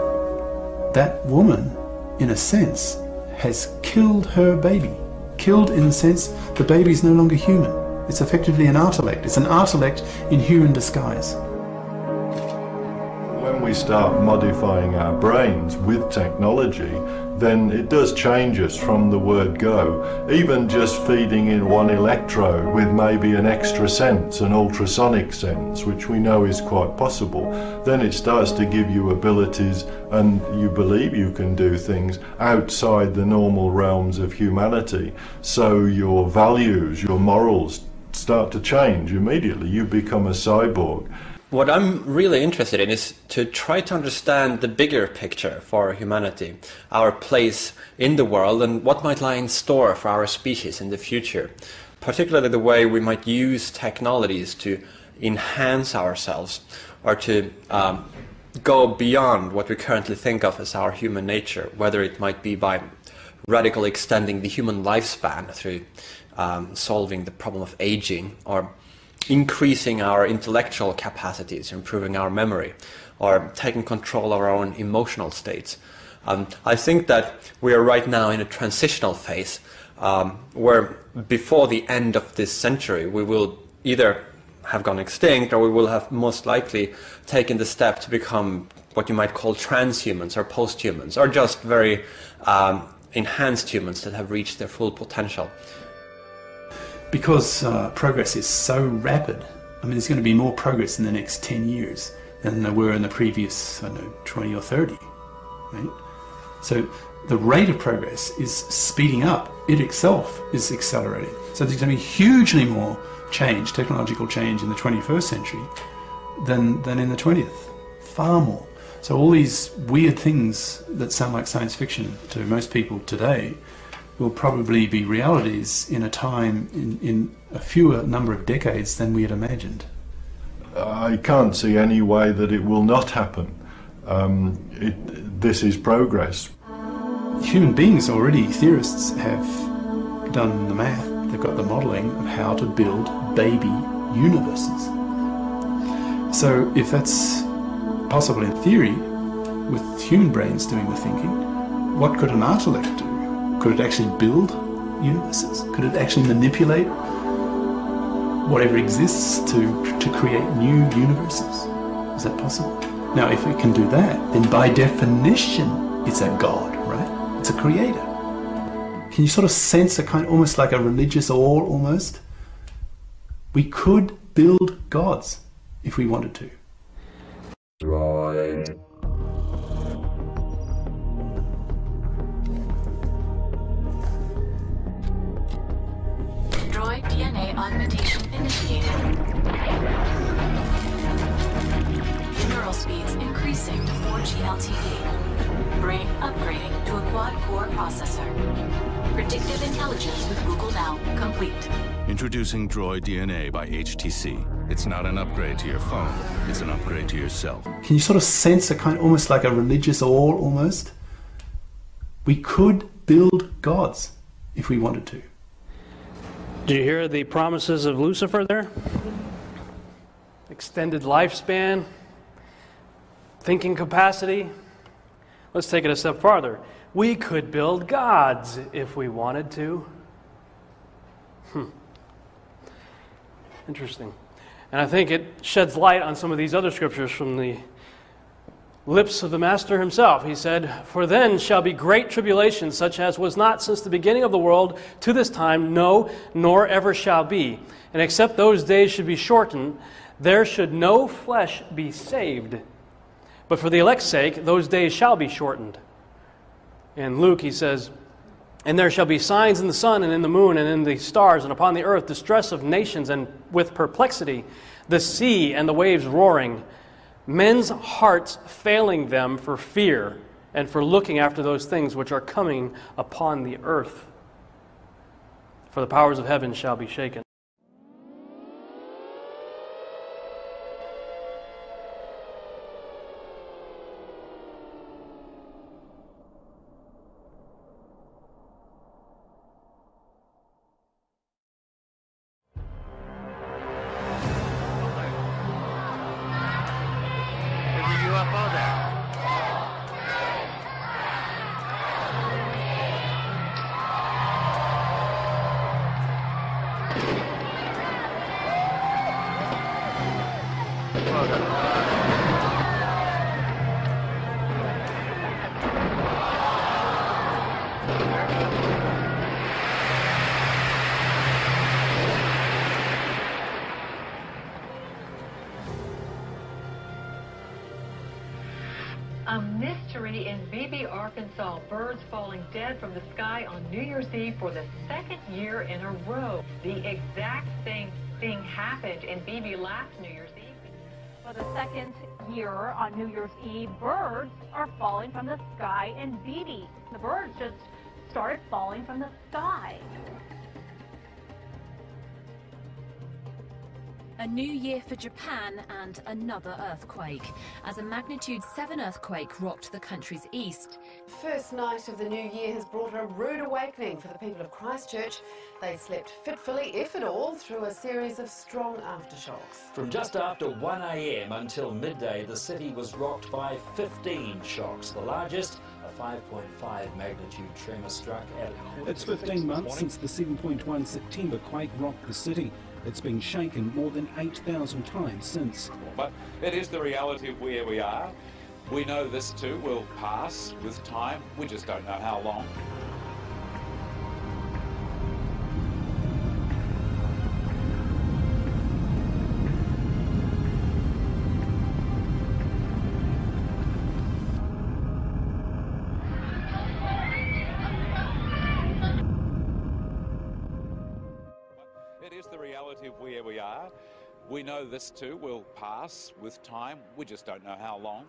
that woman, in a sense, has killed her baby. Killed in the sense the baby is no longer human. It's effectively an artellect. It's an artellect in human disguise. when we start modifying our brains with technology, then it does change us from the word go. Even just feeding in one electrode with maybe an extra sense, an ultrasonic sense, which we know is quite possible, then it starts to give you abilities, and you believe you can do things outside the normal realms of humanity. So your values, your morals start to change immediately. You become a cyborg. What I'm really interested in is to try to understand the bigger picture for humanity, our place in the world, and what might lie in store for our species in the future. Particularly the way we might use technologies to enhance ourselves, or to go beyond what we currently think of as our human nature, whether it might be by radically extending the human lifespan through solving the problem of aging, or increasing our intellectual capacities, improving our memory, or taking control of our own emotional states. I think that we are right now in a transitional phase where before the end of this century we will either have gone extinct, or we will have most likely taken the step to become what you might call transhumans or posthumans, or just very enhanced humans that have reached their full potential. Because progress is so rapid, I mean, there's going to be more progress in the next 10 years than there were in the previous, I don't know, 20 or 30, right? So the rate of progress is speeding up. It itself is accelerating. So there's going to be hugely more change, technological change in the 21st century than in the 20th. Far more. So all these weird things that sound like science fiction to most people today will probably be realities in a time, in a fewer number of decades than we had imagined. I can't see any way that it will not happen. This is progress. Human beings already, theorists have done the math, they've got the modelling of how to build baby universes. So if that's possible in theory, with human brains doing the thinking, what could an intellect do? Could it actually build universes? Could it actually manipulate whatever exists to create new universes? Is that possible? Now, if it can do that, then by definition, it's a god, right? It's a creator. Can you sort of sense a kind, almost like a religious awe, almost? We could build gods if we wanted to. Right. Droid DNA augmentation initiated. Neural speeds increasing to 4G LTE. Brain upgrading to a quad-core processor. Predictive intelligence with Google Now complete. Introducing Droid DNA by HTC. It's not an upgrade to your phone, it's an upgrade to yourself. Can you sort of sense a kind, almost like a religious awe, almost? We could build gods if we wanted to. Did you hear the promises of Lucifer there? Extended lifespan, thinking capacity. Let's take it a step farther. We could build gods if we wanted to. Interesting. And I think it sheds light on some of these other scriptures from the lips of the Master himself. He said, "For then shall be great tribulation, such as was not since the beginning of the world to this time, no, nor ever shall be. And except those days should be shortened, there should no flesh be saved. But for the elect's sake, those days shall be shortened." In Luke, he says, "And there shall be signs in the sun and in the moon and in the stars, and upon the earth distress of nations and with perplexity, the sea and the waves roaring, men's hearts failing them for fear and for looking after those things which are coming upon the earth. For the powers of heaven shall be shaken." mystery in Beebe, Arkansas. Birds falling dead from the sky on New Year's Eve for the second year in a row. The exact same thing happened in Beebe last New Year's Eve. For the second year on New Year's Eve, birds are falling from the sky in Beebe. The birds just started falling from the sky. A new year for Japan and another earthquake, as a magnitude 7 earthquake rocked the country's east. First night of the new year has brought a rude awakening for the people of Christchurch. They slept fitfully, if at all, through a series of strong aftershocks. From just after 1 a.m. until midday, the city was rocked by 15 shocks. The largest, a 5.5 magnitude tremor, struck at... It's 15 months since the 7.1 September quake rocked the city. It's been shaken more than 8,000 times since. But it is the reality of where we are. We know this too will pass with time. We just don't know how long. Of where we are. We know this too will pass with time. We just don't know how long.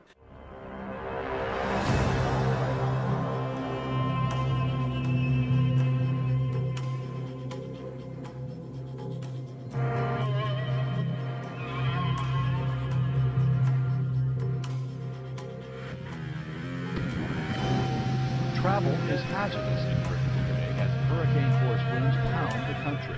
Travel is hazardous in Britain today as hurricane-force winds pound the country.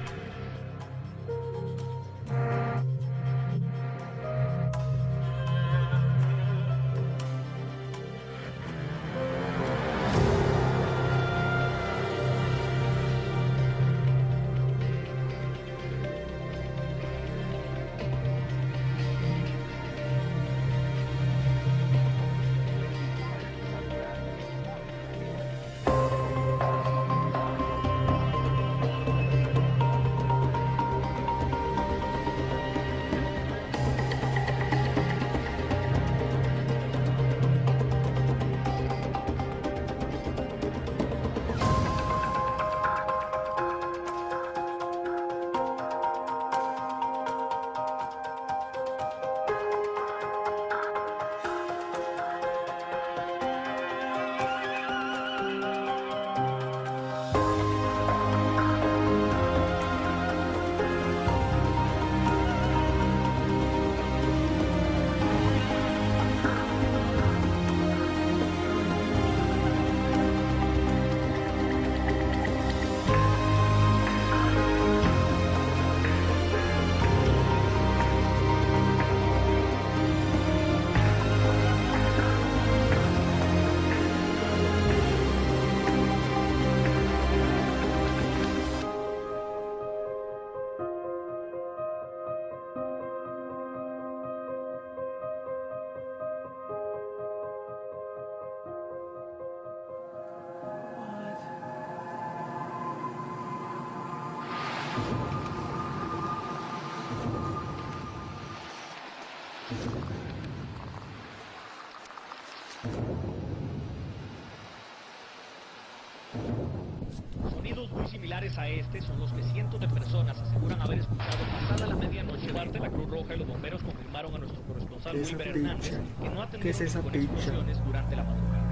Sonidos muy similares a este son los que cientos de personas aseguran haber escuchado pasada la medianoche. Parte la Cruz Roja y los bomberos confirmaron a nuestro corresponsal Wilber Hernández que no atendieron con explosiones durante la madrugada.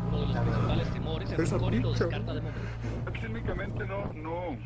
Uno de los principales temores es el código descarta de momento. Técnicamente no.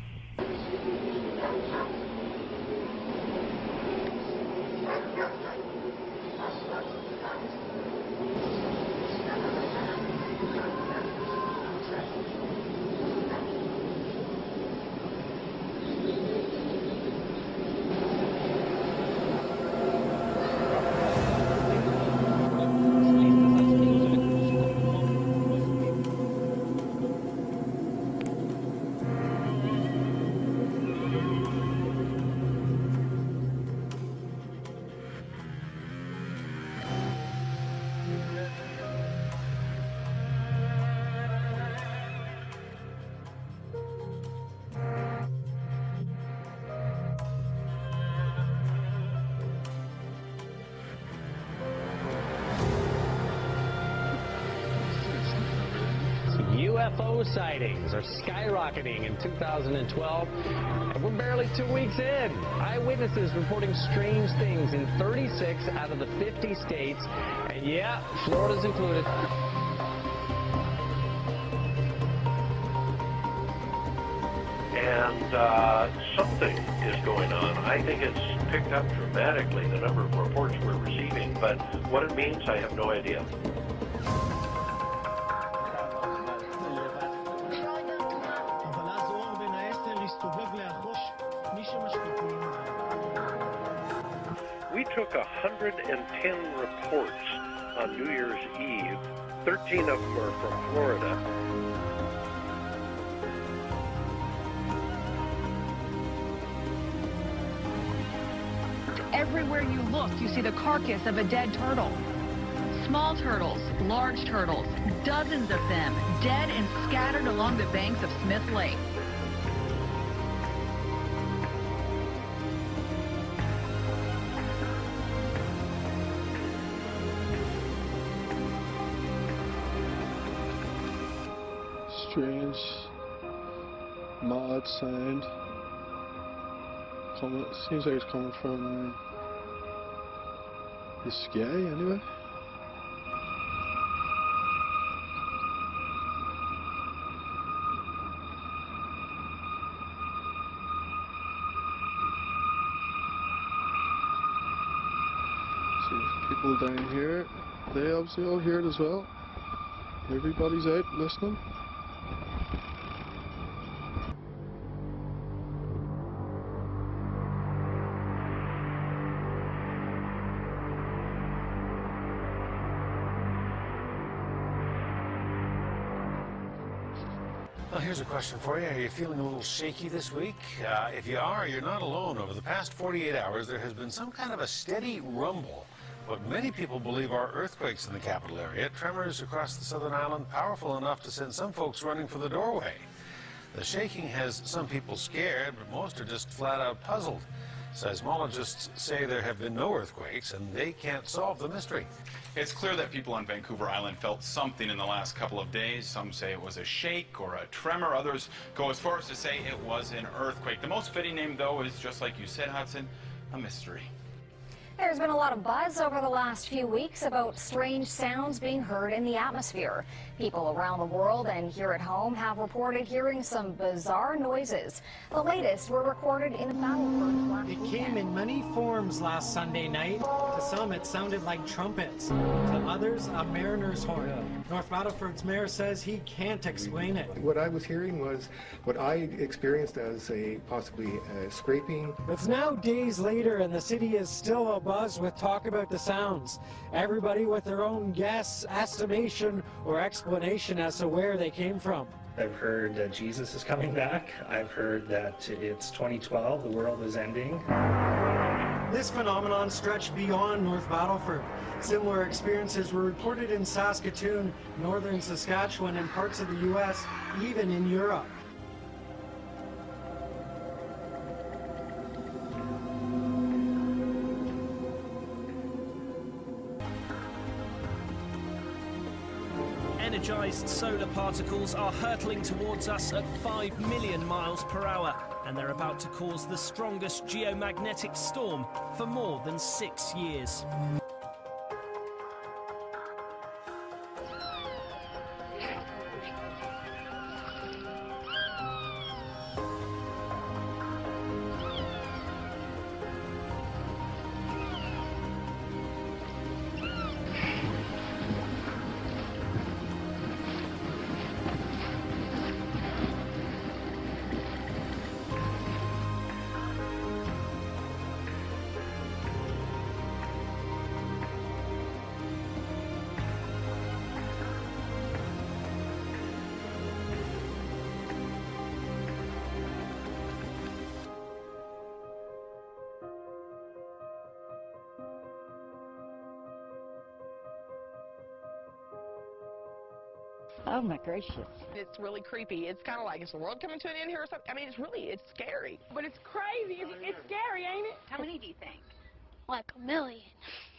UFO sightings are skyrocketing in 2012, and we're barely 2 weeks in. Eyewitnesses reporting strange things in 36 out of the 50 states, and yeah, Florida's included. And something is going on. I think it's picked up dramatically, the number of reports we're receiving, but what it means, I have no idea. We took 110 reports on New Year's Eve. 13 of them are from Florida. Everywhere you look, you see the carcass of a dead turtle. Small turtles, large turtles, dozens of them, dead and scattered along the banks of Smith Lake. Strange, mud sound. Seems like it's coming from the sky anyway. See people down here, they obviously all hear it as well. Everybody's out listening. Well, here's a question for you. Are you feeling a little shaky this week? If you are, you're not alone. Over the past 48 hours, there has been some kind of a steady rumble. What many people believe are earthquakes in the capital area, tremors across the southern island, powerful enough to send some folks running for the doorway. The shaking has some people scared, but most are just flat out puzzled. Seismologists say there have been no earthquakes, and they can't solve the mystery. It's clear that people on Vancouver Island felt something in the last couple of days. Some say it was a shake or a tremor. Others go as far as to say it was an earthquake. The most fitting name, though, is, just like you said, Hudson, a mystery. There's been a lot of buzz over the last few weeks about strange sounds being heard in the atmosphere. People around the world and here at home have reported hearing some bizarre noises. The latest were recorded in the Battleford last weekend. It came in many forms last Sunday night. To some, it sounded like trumpets. To others, a mariner's horn. North Battleford's mayor says he can't explain it. What I was hearing was what I experienced as possibly a scraping. It's now days later and the city is still abuzz with talk about the sounds. Everybody with their own guess, estimation, or explanation as to where they came from. I've heard that Jesus is coming back. I've heard that it's 2012, the world is ending. This phenomenon stretched beyond North Battleford. Similar experiences were reported in Saskatoon, northern Saskatchewan, and parts of the U.S., even in Europe. Energized solar particles are hurtling towards us at 5 million miles per hour, and they're about to cause the strongest geomagnetic storm for more than 6 years. Oh my gracious. It's really creepy. It's kind of like, is the world coming to an end here or something? I mean, it's scary. But it's crazy. It's scary, ain't it? How many do you think? Like a million.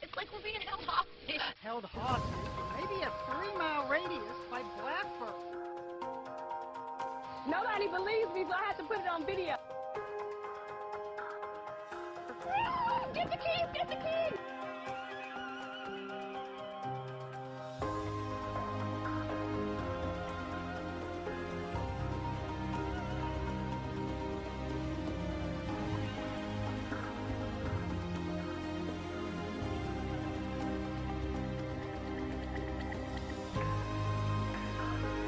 It's like we're being held hostage. Held hostage for maybe a 3-mile radius by Blackbird. Nobody believes me, so I have to put it on video. Get the keys! Get the keys!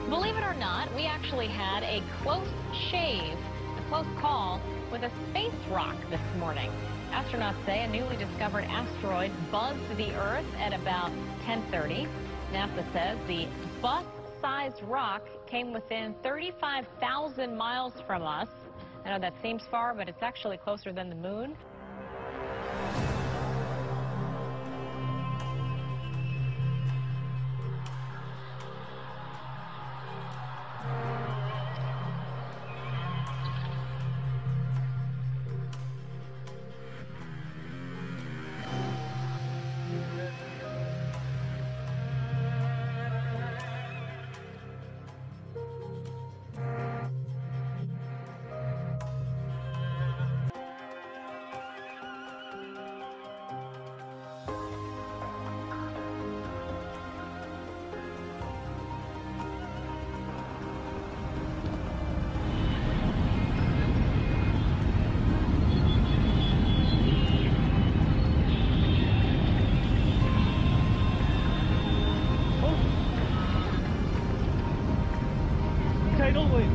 Believe it or not, we actually had a close shave, a close call with a space rock this morning. Astronauts say a newly discovered asteroid buzzed the Earth at about 10:30. NASA says the bus-sized rock came within 35,000 miles from us. I know that seems far, but it's actually closer than the moon. Tidal wave.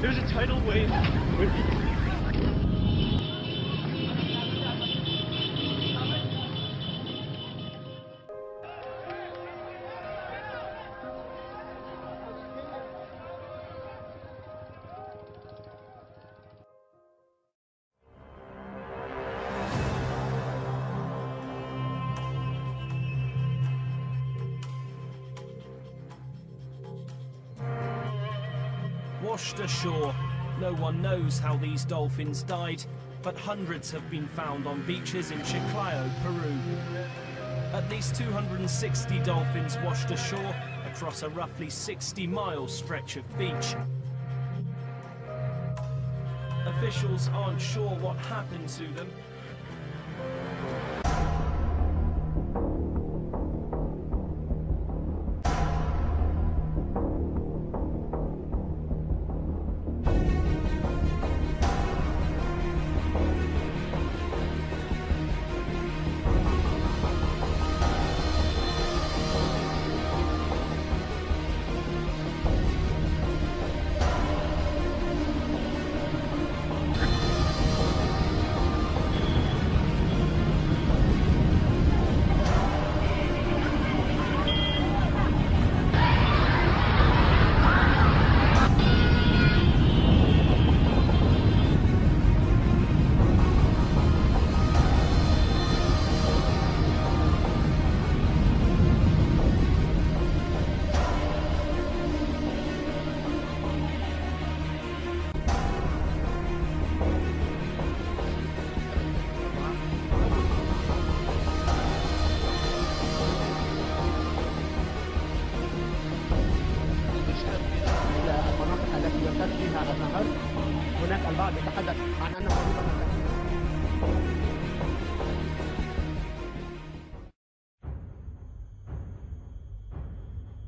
There's a tidal wave. Washed ashore. No one knows how these dolphins died, but hundreds have been found on beaches in Chiclayo, Peru. At least 260 dolphins washed ashore across a roughly 60-mile stretch of beach. Officials aren't sure what happened to them.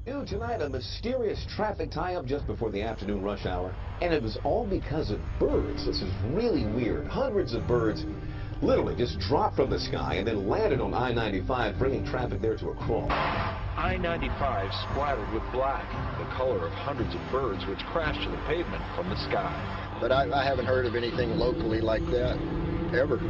New tonight, a mysterious traffic tie-up just before the afternoon rush hour, and it was all because of birds. This is really weird. Hundreds of birds literally just dropped from the sky and then landed on I-95, bringing traffic there to a crawl. I-95 splattered with black, the color of hundreds of birds which crashed to the pavement from the sky. But I haven't heard of anything locally like that, ever.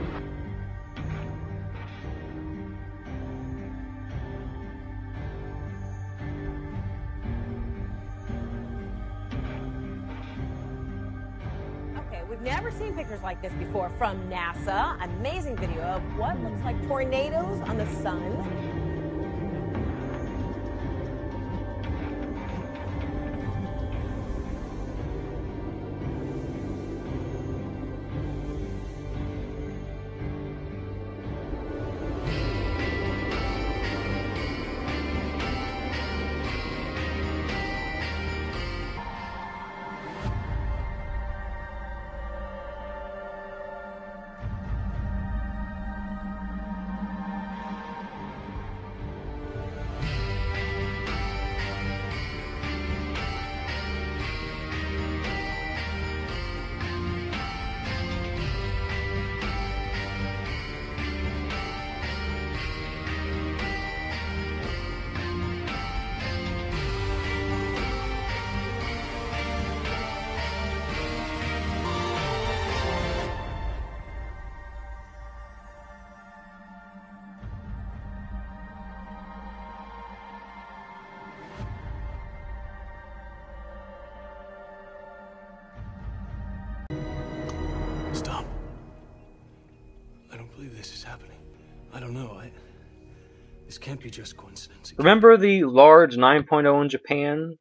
We've never seen pictures like this before from NASA. Amazing video of what looks like tornadoes on the sun. this is happening. I don't know. This can't be just coincidence. Remember the large 9.0 in Japan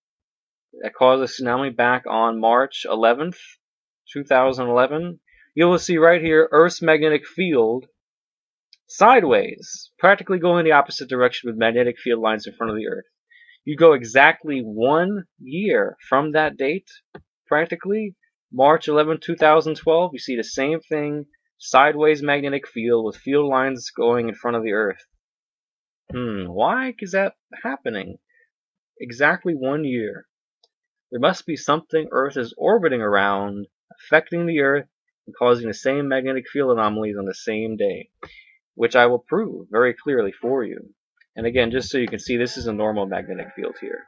that caused a tsunami back on March 11th, 2011? You will see right here Earth's magnetic field sideways, practically going the opposite direction with magnetic field lines in front of the Earth. You go exactly 1 year from that date, practically, March 11, 2012, you see the same thing, sideways magnetic field with field lines going in front of the Earth. Why is that happening? Exactly 1 year. There must be something Earth is orbiting around, affecting the Earth, and causing the same magnetic field anomalies on the same day, which I will prove very clearly for you. And again, just so you can see, this is a normal magnetic field here.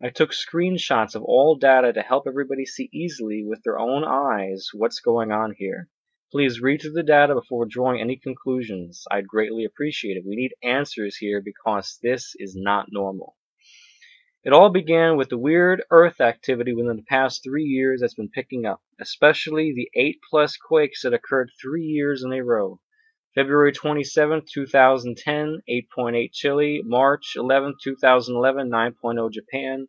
I took screenshots of all data to help everybody see easily with their own eyes what's going on here. Please read through the data before drawing any conclusions. I'd greatly appreciate it. We need answers here because this is not normal. It all began with the weird Earth activity within the past 3 years that's been picking up, especially the 8+ quakes that occurred 3 years in a row. February 27, 2010, 8.8 Chile. March 11, 2011, 9.0 Japan.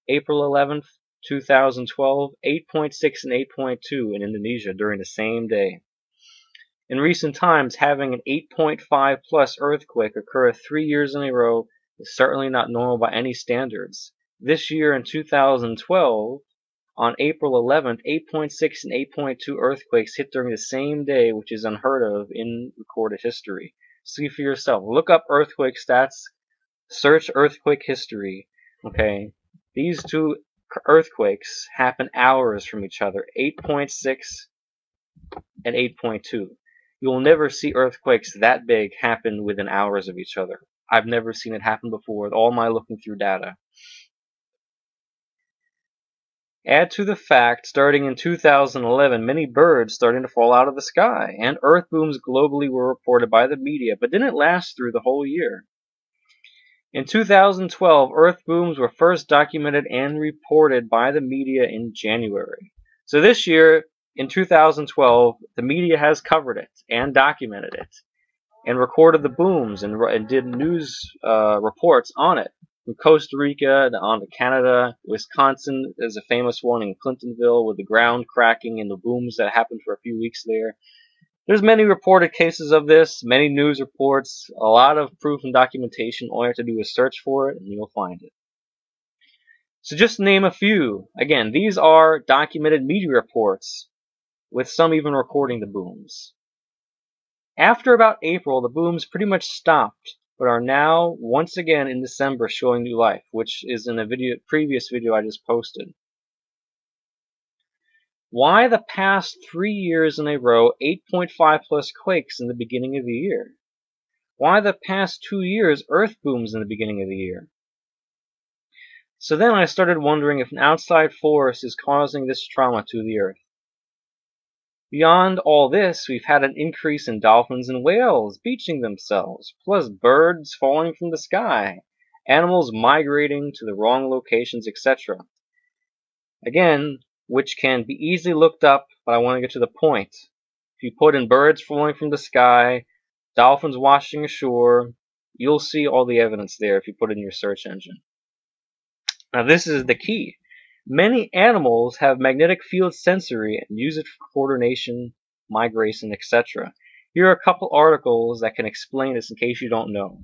April 11, 2012, 8.6 and 8.2 in Indonesia during the same day. In recent times, having an 8.5 plus earthquake occur 3 years in a row is certainly not normal by any standards. This year in 2012, on April 11th, 8.6 and 8.2 earthquakes hit during the same day, which is unheard of in recorded history. See for yourself. Look up earthquake stats, search earthquake history. Okay, these two earthquakes happen hours from each other, 8.6 and 8.2. You will never see earthquakes that big happen within hours of each other. I've never seen it happen before with all my looking through data. Add to the fact, starting in 2011, many birds starting to fall out of the sky, and earth booms globally were reported by the media, but didn't last through the whole year. In 2012, earth booms were first documented and reported by the media in January. So this year, in 2012, the media has covered it and documented it and recorded the booms and did news reports on it. From Costa Rica on to Canada, Wisconsin is a famous one in Clintonville with the ground cracking and the booms that happened for a few weeks there. There's many reported cases of this, many news reports, a lot of proof and documentation. All you have to do is search for it and you'll find it. So just to name a few. Again, these are documented media reports, with some even recording the booms. After about April, the booms pretty much stopped, but are now once again in December showing new life, which is in a previous video I just posted. Why the past 3 years in a row 8.5 plus quakes in the beginning of the year? Why the past 2 years earth booms in the beginning of the year? So then I started wondering if an outside force is causing this trauma to the Earth. Beyond all this, we've had an increase in dolphins and whales beaching themselves, plus birds falling from the sky, animals migrating to the wrong locations, etc. Again, which can be easily looked up, but I want to get to the point. If you put in birds falling from the sky, dolphins washing ashore, you'll see all the evidence there if you put it in your search engine. Now this is the key. Many animals have magnetic field sensory and use it for coordination, migration, etc. Here are a couple articles that can explain this in case you don't know.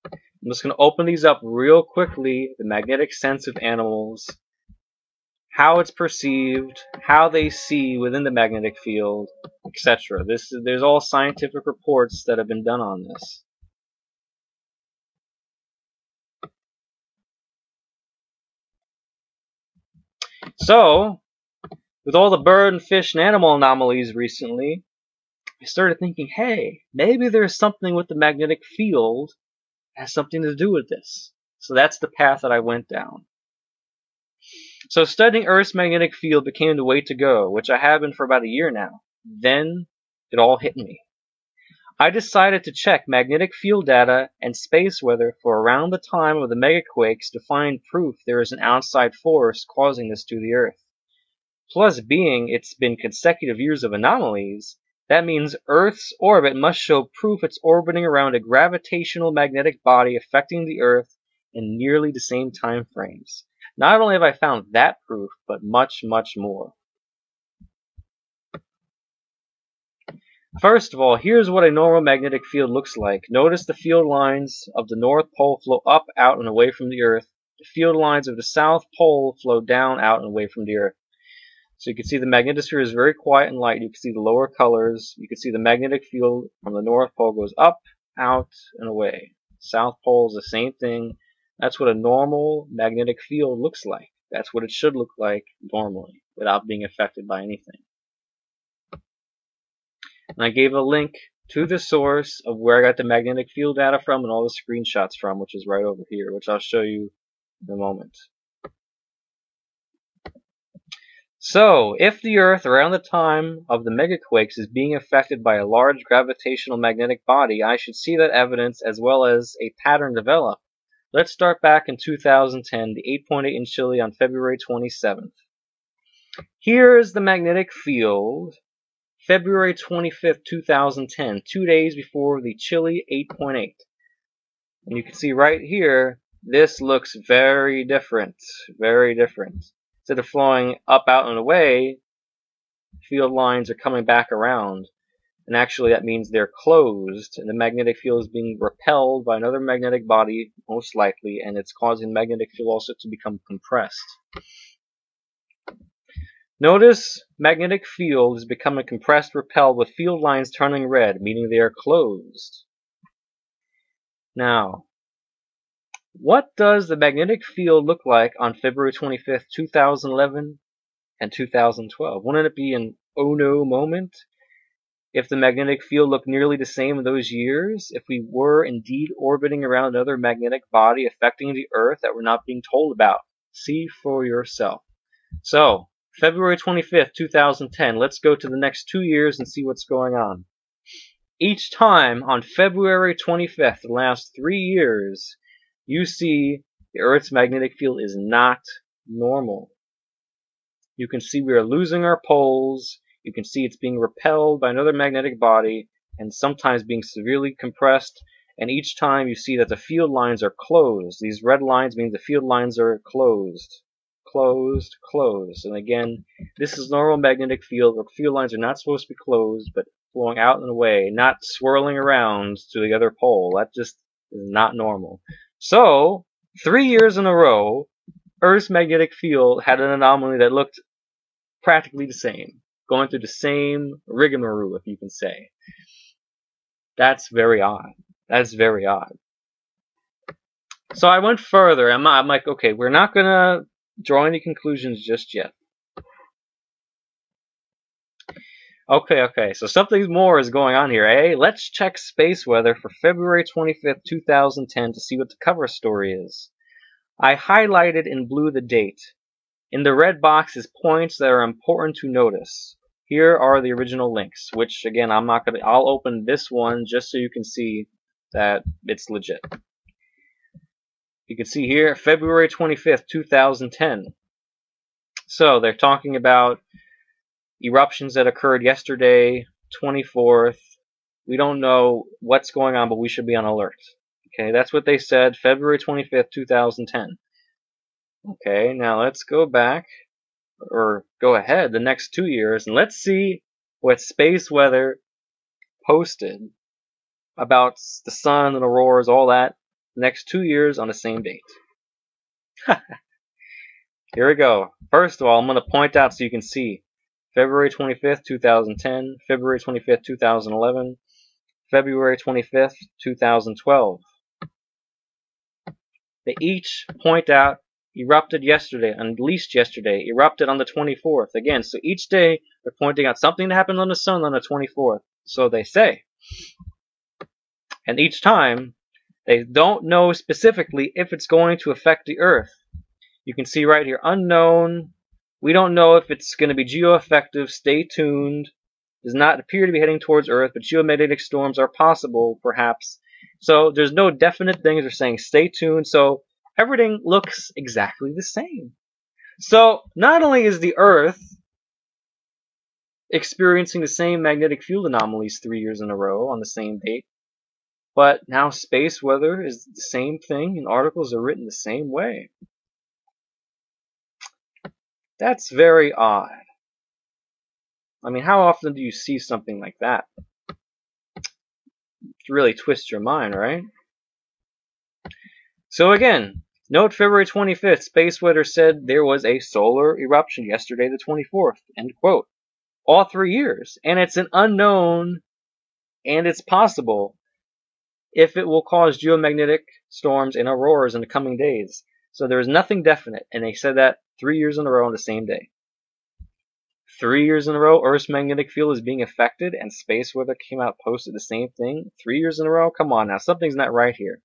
I'm just going to open these up real quickly. The magnetic sense of animals, how it's perceived, how they see within the magnetic field, etc. There's all scientific reports that have been done on this. So, with all the bird and fish and animal anomalies recently, I started thinking, hey, maybe there's something with the magnetic field that has something to do with this. So that's the path that I went down. So studying Earth's magnetic field became the way to go, which I have been for about a year now. Then it all hit me. I decided to check magnetic field data and space weather for around the time of the megaquakes to find proof there is an outside force causing this to the Earth. Plus, being it's been consecutive years of anomalies, That means Earth's orbit must show proof it's orbiting around a gravitational magnetic body affecting the Earth in nearly the same time frames. Not only have I found that proof, but much, much more. First of all, here's what a normal magnetic field looks like. Notice the field lines of the North Pole flow up, out, and away from the Earth. The field lines of the South Pole flow down, out, and away from the Earth. So you can see the magnetosphere is very quiet and light. You can see the lower colors. You can see the magnetic field from the North Pole goes up, out, and away. South Pole is the same thing. That's what a normal magnetic field looks like. That's what it should look like normally, without being affected by anything. And I gave a link to the source of where I got the magnetic field data from and all the screenshots from, which is right over here, which I'll show you in a moment. So, if the Earth around the time of the megaquakes is being affected by a large gravitational magnetic body, I should see that evidence as well as a pattern develop. Let's start back in 2010, the 8.8 in Chile on February 27th. Here is the magnetic field, February 25th, 2010, 2 days before the Chile 8.8. And you can see right here, this looks very different, very different. Instead of flowing up, out, and away, field lines are coming back around. And actually that means they're closed, and the magnetic field is being repelled by another magnetic body, most likely, and it's causing the magnetic field also to become compressed. Notice magnetic field is becoming compressed, repelled, with field lines turning red, meaning they are closed. Now, what does the magnetic field look like on February 25th, 2011 and 2012? Wouldn't it be an oh no moment if the magnetic field looked nearly the same in those years? If we were indeed orbiting around another magnetic body affecting the Earth that we're not being told about? See for yourself. So, February 25th, 2010, let's go to the next 2 years and see what's going on. Each time on February 25th, the last 3 years, you see the Earth's magnetic field is not normal. You can see we are losing our poles. You can see it's being repelled by another magnetic body and sometimes being severely compressed. And each time you see that the field lines are closed. These red lines mean the field lines are closed. Closed, closed. And again, this is normal magnetic field where field lines are not supposed to be closed, but flowing out and away, not swirling around to the other pole. That just is not normal. So, 3 years in a row, Earth's magnetic field had an anomaly that looked practically the same, going through the same rigmarole, if you can say. That's very odd. That's very odd. So I went further. I'm like, okay, we're not going to draw any conclusions just yet. Okay, so something more is going on here, eh? Let's check space weather for February 25th, 2010 to see what the cover story is. I highlighted in blue the date. In the red box is points that are important to notice. Here are the original links, which again, I'll open this one just so you can see that it's legit. You can see here, February 25th, 2010. So they're talking about eruptions that occurred yesterday, 24th. We don't know what's going on, but we should be on alert. Okay, that's what they said, February 25th, 2010. Okay, now let's go back, or go ahead the next 2 years, and let's see what space weather posted about the sun and auroras, all that, the next 2 years on the same date. Here we go. First of all, I'm going to point out so you can see. February 25th, 2010, February 25th, 2011, February 25th, 2012. They each point out erupted yesterday, at least yesterday, erupted on the 24th. Again, so each day they're pointing out something that happened on the sun on the 24th. So they say. And each time, they don't know specifically if it's going to affect the Earth. You can see right here, unknown. We don't know if it's going to be geoaffective. Stay tuned. Does not appear to be heading towards Earth, but geomagnetic storms are possible, perhaps. So there's no definite things. They're saying stay tuned. So everything looks exactly the same. So not only is the Earth experiencing the same magnetic field anomalies 3 years in a row on the same date. But now space weather is the same thing, and articles are written the same way. That's very odd. I mean, how often do you see something like that? To really twist your mind, right? So again, note February 25th, space weather said there was a solar eruption yesterday the 24th, end quote. All 3 years, and it's an unknown, and it's possible if it will cause geomagnetic storms and auroras in the coming days. So there is nothing definite, and they said that 3 years in a row on the same day. 3 years in a row, Earth's magnetic field is being affected, and space weather came out posted the same thing. 3 years in a row? Come on now, something's not right here.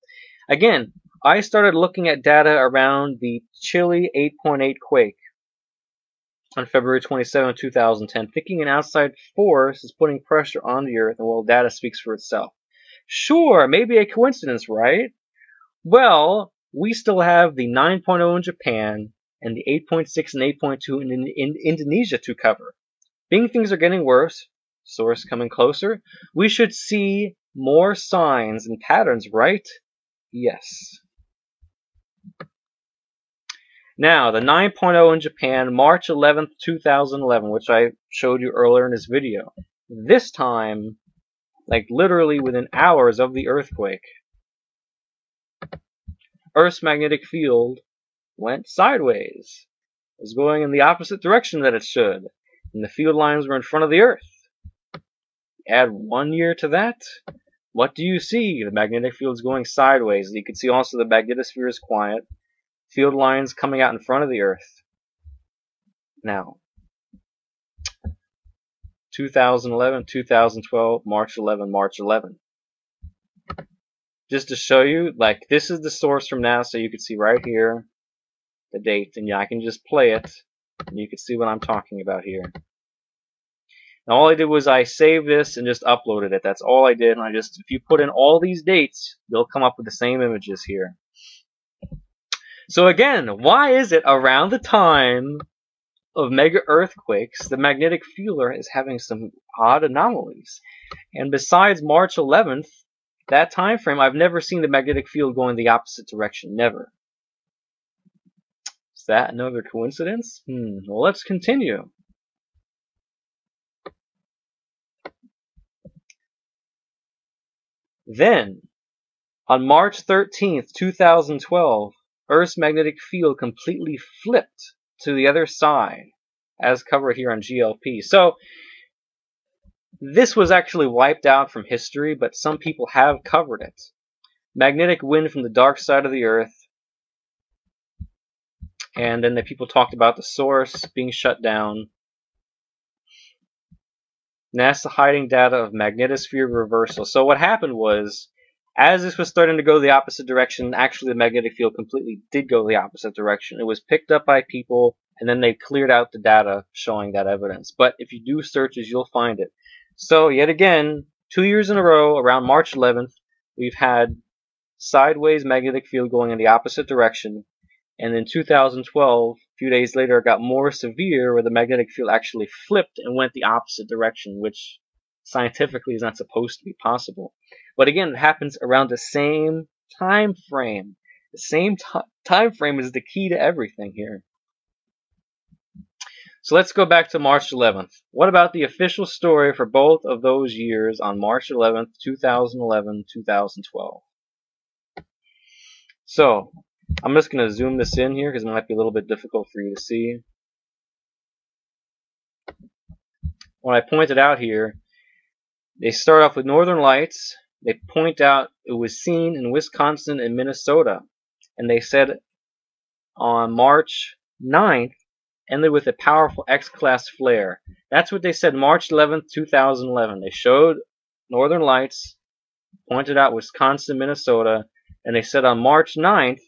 Again, I started looking at data around the chilly 8.8 quake on February 27, 2010, thinking an outside force is putting pressure on the Earth, and well, data speaks for itself. Sure, maybe a coincidence, right? Well, we still have the 9.0 in Japan and the 8.6 and 8.2 in Indonesia to cover. Being things are getting worse, source coming closer, we should see more signs and patterns, right? Yes. Now, the 9.0 in Japan, March 11th, 2011, which I showed you earlier in this video. This time, like literally within hours of the earthquake, Earth's magnetic field went sideways. It was going in the opposite direction that it should, and the field lines were in front of the Earth. Add 1 year to that, what do you see? The magnetic field is going sideways. You can see also the magnetosphere is quiet. Field lines coming out in front of the Earth. Now, 2011, 2012, March 11, March 11. Just to show you, like, this is the source from NASA. You can see right here the date, and yeah, I can just play it, and you can see what I'm talking about here. Now, all I did was I saved this and just uploaded it. That's all I did, and if you put in all these dates, they'll come up with the same images here. So again, why is it around the time of mega earthquakes, the magnetic field is having some odd anomalies? And besides March 11th, that time frame, I've never seen the magnetic field going the opposite direction. Never. Is that another coincidence? Well, let's continue. Then, on March 13th, 2012, Earth's magnetic field completely flipped to the other side, as covered here on GLP. So, this was actually wiped out from history, but some people have covered it. Magnetic wind from the dark side of the Earth. And then the people talked about the source being shut down. NASA hiding data of magnetosphere reversal. So what happened was, as this was starting to go the opposite direction, actually the magnetic field completely did go the opposite direction. It was picked up by people, and then they cleared out the data showing that evidence. But if you do searches, you'll find it. So yet again, 2 years in a row, around March 11th, we've had sideways magnetic field going in the opposite direction. And in 2012, a few days later, it got more severe, where the magnetic field actually flipped and went the opposite direction, which scientifically is not supposed to be possible. But again, it happens around the same time frame. The same time frame is the key to everything here. So let's go back to March 11th. What about the official story for both of those years on March 11th, 2011, 2012? So, I'm just going to zoom this in here because it might be a little bit difficult for you to see. When I pointed out here, they start off with Northern Lights. They point out it was seen in Wisconsin and Minnesota. And they said on March 9th, ended with a powerful X-class flare. That's what they said March 11th, 2011. They showed Northern Lights, pointed out Wisconsin, Minnesota, and they said on March 9th,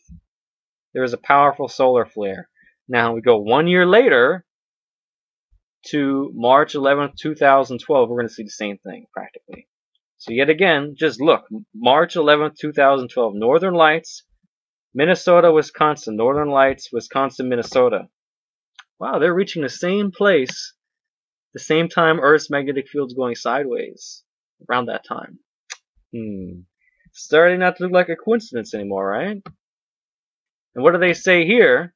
there was a powerful solar flare. Now we go 1 year later to March 11th, 2012. We're going to see the same thing practically. So yet again, just look. March 11th, 2012. Northern Lights, Minnesota, Wisconsin. Northern Lights, Wisconsin, Minnesota. Wow, they're reaching the same place the same time Earth's magnetic field's going sideways. Around that time. Starting not to look like a coincidence anymore, right? And what do they say here?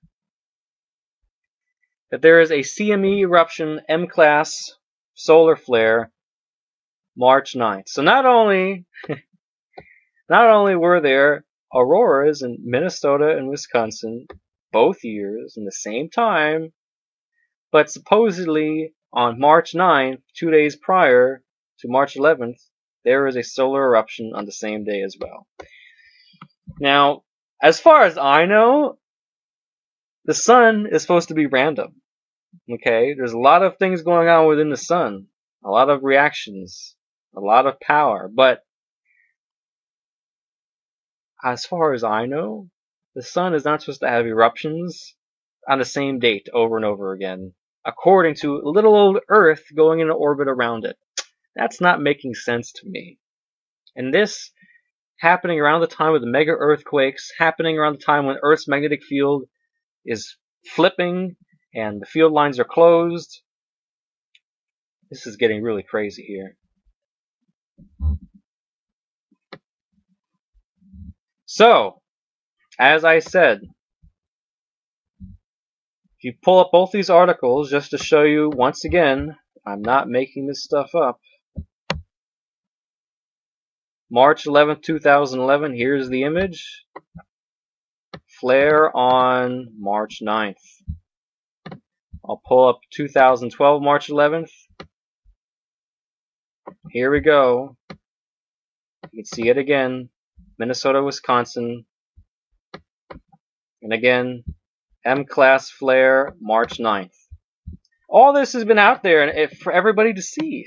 That there is a CME eruption M-class solar flare March 9th. So not only were there auroras in Minnesota and Wisconsin both years in the same time, but supposedly on March 9th, 2 days prior to March 11th, there is a solar eruption on the same day as well. Now, as far as I know, the sun is supposed to be random. Okay? There's a lot of things going on within the sun. A lot of reactions. A lot of power. But as far as I know, the sun is not supposed to have eruptions on the same date over and over again, according to little old Earth going in an orbit around it. That's not making sense to me. And this happening around the time of the mega earthquakes, happening around the time when Earth's magnetic field is flipping and the field lines are closed. This is getting really crazy here. So, as I said, if you pull up both these articles, just to show you once again, I'm not making this stuff up. March 11th, 2011, here's the image. Flare on March 9th. I'll pull up 2012, March 11th. Here we go. You can see it again. Minnesota, Wisconsin. And again, M-class flare, March 9th. All this has been out there and for everybody to see.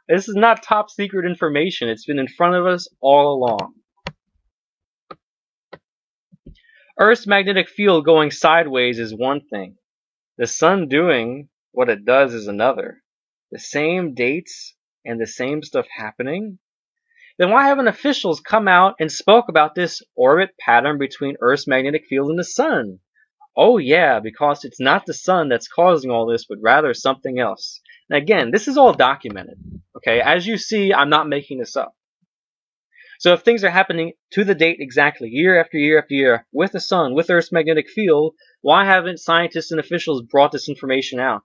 This is not top secret information. It's been in front of us all along. Earth's magnetic field going sideways is one thing. The sun doing what it does is another. The same dates and the same stuff happening? Then why haven't officials come out and spoke about this orbit pattern between Earth's magnetic field and the sun? Oh yeah, because it's not the sun that's causing all this, but rather something else. And again, this is all documented. Okay, as you see, I'm not making this up. So if things are happening to the date exactly, year after year after year, with the sun, with Earth's magnetic field, why haven't scientists and officials brought this information out?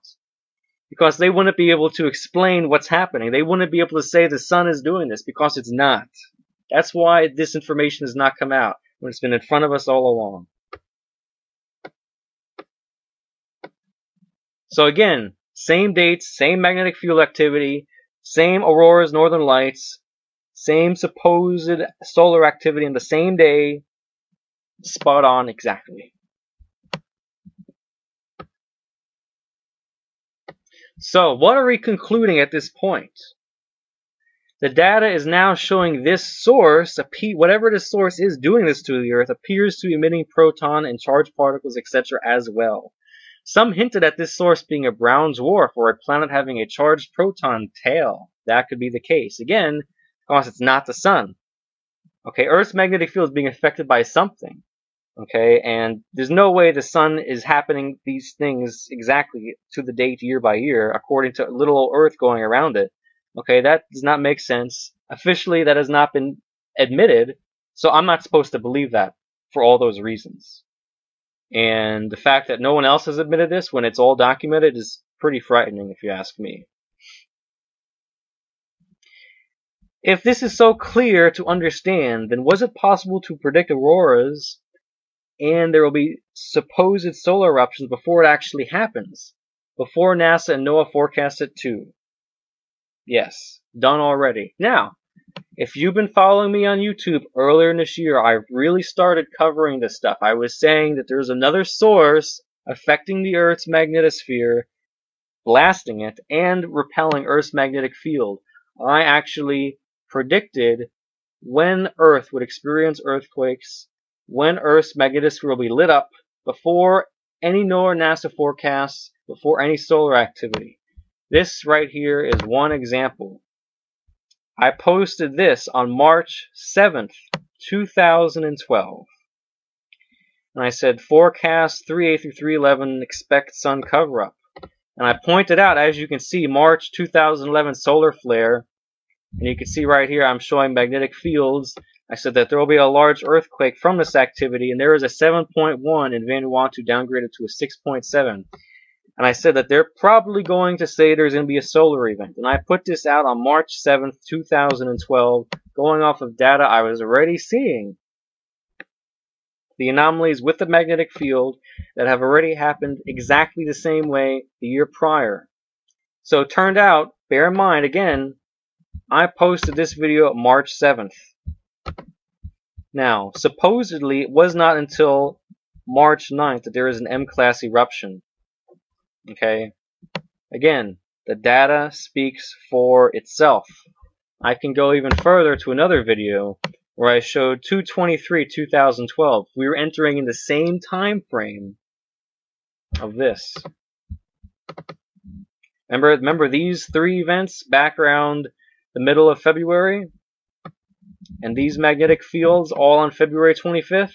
Because they wouldn't be able to explain what's happening. They wouldn't be able to say the sun is doing this, because it's not. That's why this information has not come out, when it's been in front of us all along. So again, same dates, same magnetic field activity, same auroras, northern lights, same supposed solar activity on the same day, spot on exactly. So, what are we concluding at this point? The data is now showing this source, whatever the source is doing this to the Earth, appears to be emitting proton and charged particles, etc. as well. Some hinted at this source being a brown dwarf or a planet having a charged proton tail. That could be the case. Again, because it's not the sun. Okay, Earth's magnetic field is being affected by something. Okay, and there's no way the sun is happening these things exactly to the date year by year, according to little old Earth going around it. Okay, that does not make sense. Officially, that has not been admitted, so I'm not supposed to believe that for all those reasons. And the fact that no one else has admitted this when it's all documented is pretty frightening, if you ask me. If this is so clear to understand, then was it possible to predict auroras and there will be supposed solar eruptions before it actually happens? Before NASA and NOAA forecast it too? Yes, done already. Now, if you've been following me on YouTube earlier in this year, I really started covering this stuff. I was saying that there's another source affecting the Earth's magnetosphere, blasting it, and repelling Earth's magnetic field. I actually predicted when Earth would experience earthquakes, when Earth's magnetosphere will be lit up, before any NOAA or NASA forecasts, before any solar activity. This right here is one example. I posted this on March 7th, 2012. And I said, forecast 3A through 311, expect sun cover-up. And I pointed out, as you can see, March 2011 solar flare. And you can see right here, I'm showing magnetic fields. I said that there will be a large earthquake from this activity, and there is a 7.1 in Vanuatu downgraded to a 6.7. And I said that they're probably going to say there's going to be a solar event. And I put this out on March 7th, 2012, going off of data I was already seeing. The anomalies with the magnetic field that have already happened exactly the same way the year prior. So it turned out, bear in mind again, I posted this video March 7th. Now, supposedly it was not until March 9th that there is an M-class eruption. Okay? Again, the data speaks for itself. I can go even further to another video where I showed 2/23/2012. We were entering in the same time frame of this. Remember these three events back around the middle of February? And these magnetic fields all on February 25th?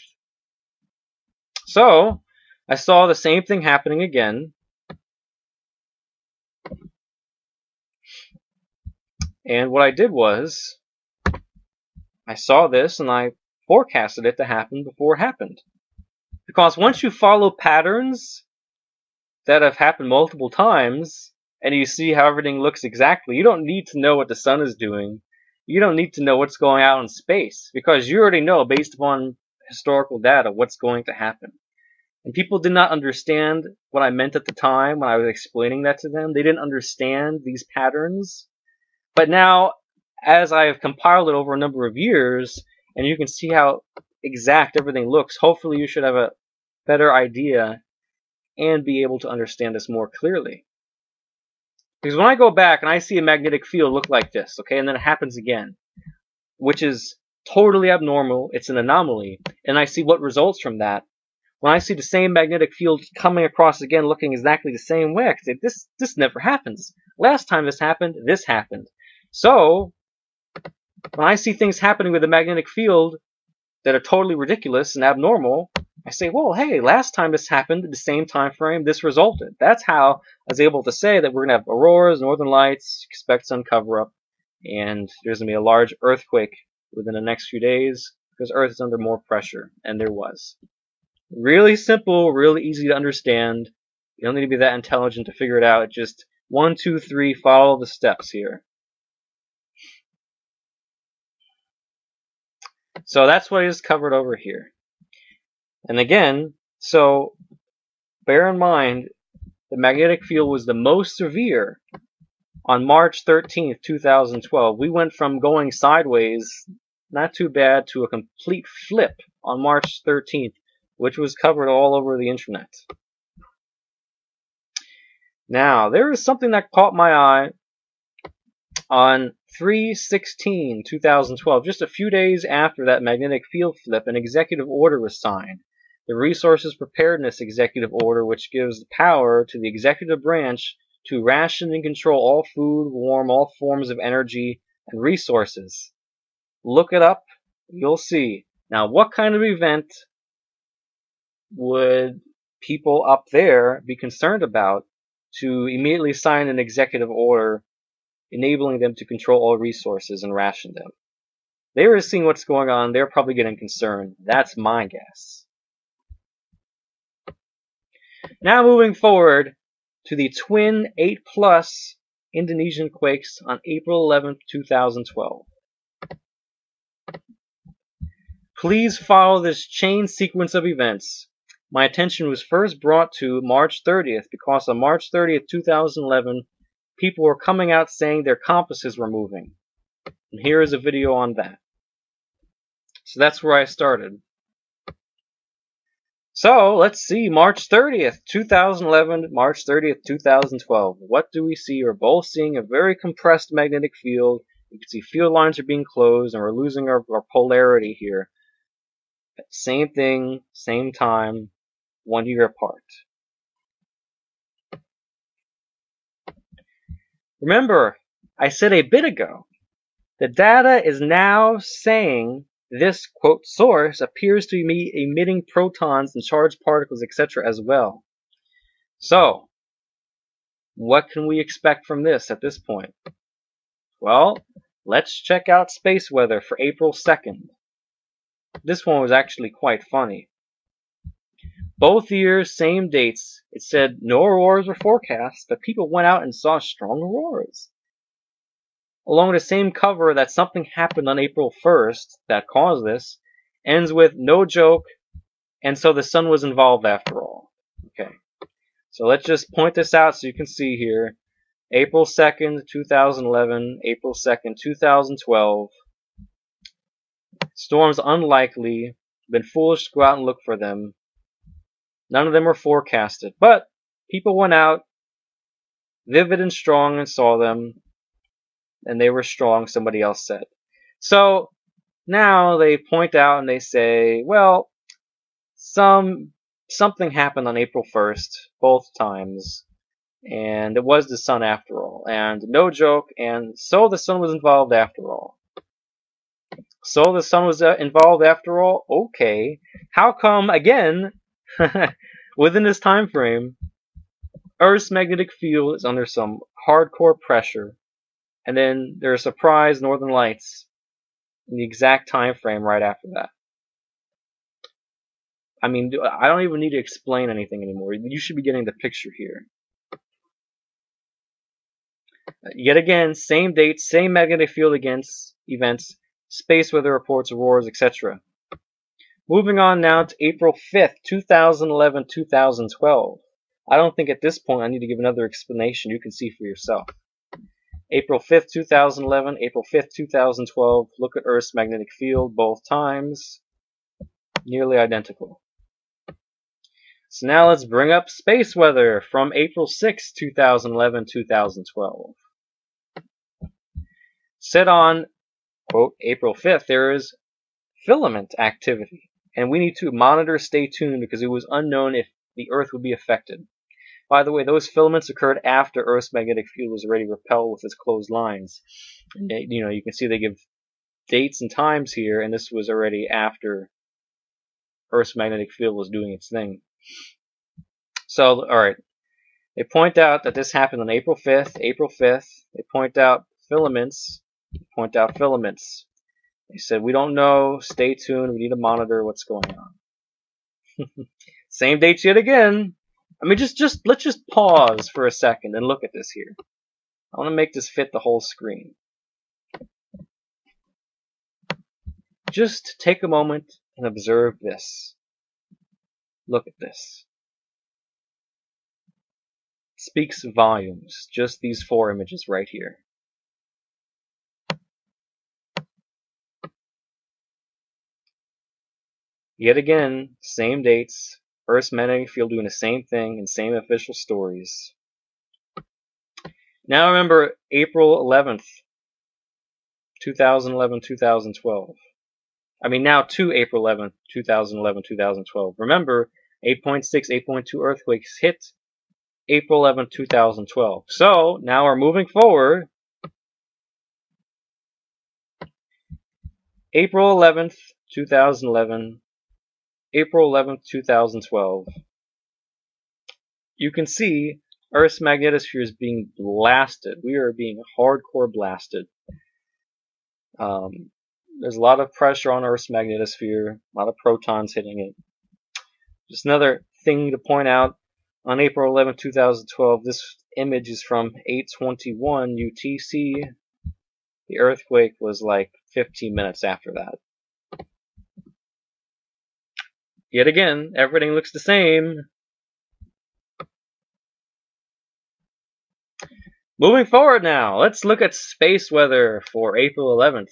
So, I saw the same thing happening again. And what I did was, I saw this and I forecasted it to happen before it happened. Because once you follow patterns that have happened multiple times, and you see how everything looks exactly, you don't need to know what the sun is doing. You don't need to know what's going out in space, because you already know, based upon historical data, what's going to happen. And people did not understand what I meant at the time when I was explaining that to them. They didn't understand these patterns. But now, as I have compiled it over a number of years, and you can see how exact everything looks, hopefully you should have a better idea and be able to understand this more clearly. Because when I go back and I see a magnetic field look like this, okay, and then it happens again, which is totally abnormal, it's an anomaly, and I see what results from that. When I see the same magnetic field coming across again looking exactly the same way, I can say, this never happens. Last time this happened. So, when I see things happening with the magnetic field that are totally ridiculous and abnormal, I say, well, hey, last time this happened at the same time frame, this resulted. That's how I was able to say that we're going to have auroras, northern lights, expect sun cover-up, and there's going to be a large earthquake within the next few days because Earth is under more pressure, and there was. Really simple, really easy to understand. You don't need to be that intelligent to figure it out. It's just 1, 2, 3, follow the steps here. So that's what I just covered over here. And again, so bear in mind, the magnetic field was the most severe on March 13th, 2012. We went from going sideways, not too bad, to a complete flip on March 13th, which was covered all over the internet. Now, there is something that caught my eye on 3/16/2012, just a few days after that magnetic field flip. An executive order was signed. The Resources Preparedness Executive Order, which gives power to the executive branch to ration and control all food, warm, all forms of energy and resources. Look it up, you'll see. Now, what kind of event would people up there be concerned about to immediately sign an executive order enabling them to control all resources and ration them? They were seeing what's going on, they're probably getting concerned. That's my guess. Now moving forward to the twin 8+ Indonesian quakes on April 11th, 2012. Please follow this chain sequence of events. My attention was first brought to March 30th because on March 30th, 2011, people were coming out saying their compasses were moving. And here is a video on that. So that's where I started. So, let's see, March 30th, 2011, March 30th, 2012. What do we see? We're both seeing a very compressed magnetic field. You can see field lines are being closed, and we're losing our polarity here. Same thing, same time, 1 year apart. Remember, I said a bit ago, the data is now saying this, quote, source appears to be emitting protons and charged particles, etc. as well. So, What can we expect from this at this point? Well, let's check out space weather for April 2nd. This one was actually quite funny. Both years, same dates. It said no auroras were forecast, but people went out and saw strong auroras. Along the same cover that something happened on April 1st that caused this, ends with no joke, and so the sun was involved after all. Okay, so let's just point this out so you can see here. April 2nd, 2011, April 2nd, 2012. Storms unlikely. Been foolish to go out and look for them. None of them were forecasted, but people went out, vivid and strong, and saw them, and they were strong, somebody else said. So now they point out and they say, well, something happened on April 1st, both times, and it was the sun after all, and no joke, and so the sun was involved after all. So the sun was involved after all? Okay. How come, again, within this time frame, Earth's magnetic field is under some hardcore pressure, and then there are surprise northern lights in the exact time frame right after that? I mean, I don't even need to explain anything anymore. You should be getting the picture here. Yet again, same date, same magnetic field events, space weather reports, auroras, etc. Moving on now to April 5th, 2011, 2012. I don't think at this point I need to give another explanation. You can see for yourself. April 5th, 2011, April 5th, 2012. Look at Earth's magnetic field both times. Nearly identical. So now let's bring up space weather from April 6th, 2011, 2012. Said on, quote, April 5th, there is filament activity, and we need to monitor, stay tuned, because it was unknown if the Earth would be affected. By the way, those filaments occurred after Earth's magnetic field was already repelled with its closed lines. And, you know, you can see they give dates and times here, and this was already after Earth's magnetic field was doing its thing. So, alright, they point out that this happened on April 5th, April 5th. They point out filaments. They said, we don't know, stay tuned, we need to monitor what's going on. Same dates yet again. I mean, let's just pause for a second and look at this here. I want to make this fit the whole screen. Just take a moment and observe this. Look at this. It speaks volumes, just these 4 images right here. Yet again, same dates, Earth's magnetic field doing the same thing and same official stories. Now remember April 11th, 2011, 2012. I mean now to April 11th, 2011, 2012. Remember, 8.6, 8.2 earthquakes hit April 11th, 2012. So now we're moving forward. April 11th, 2011. April 11th, 2012. You can see Earth's magnetosphere is being blasted. We are being hardcore blasted. There's a lot of pressure on Earth's magnetosphere, a lot of protons hitting it. Just another thing to point out, on April 11th, 2012, this image is from 8:21 UTC. The earthquake was like 15 minutes after that. Yet again, everything looks the same. Moving forward now, let's look at space weather for April 11th.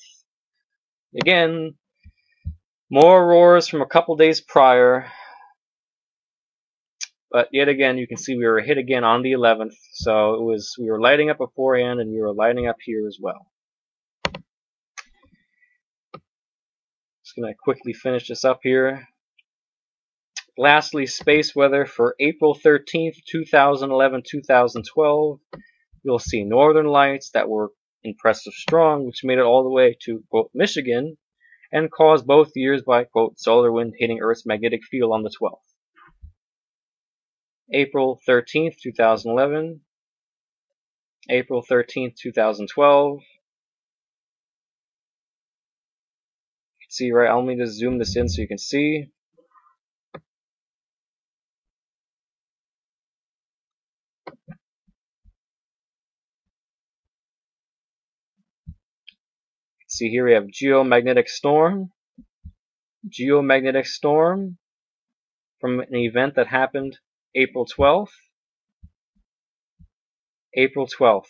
Again, more auroras from a couple days prior. But yet again, you can see we were hit again on the 11th. So we were lighting up beforehand and we were lighting up here as well. Just going to quickly finish this up here. Lastly, space weather for April 13th, 2011, 2012. You'll see northern lights that were impressive strong, which made it all the way to, quote, Michigan, and caused both years by, quote, solar wind hitting Earth's magnetic field on the 12th. April 13th, 2011. April 13th, 2012. See, right, I'll need to zoom this in so you can see. See, here we have geomagnetic storm. Geomagnetic storm from an event that happened April 12th. April 12th.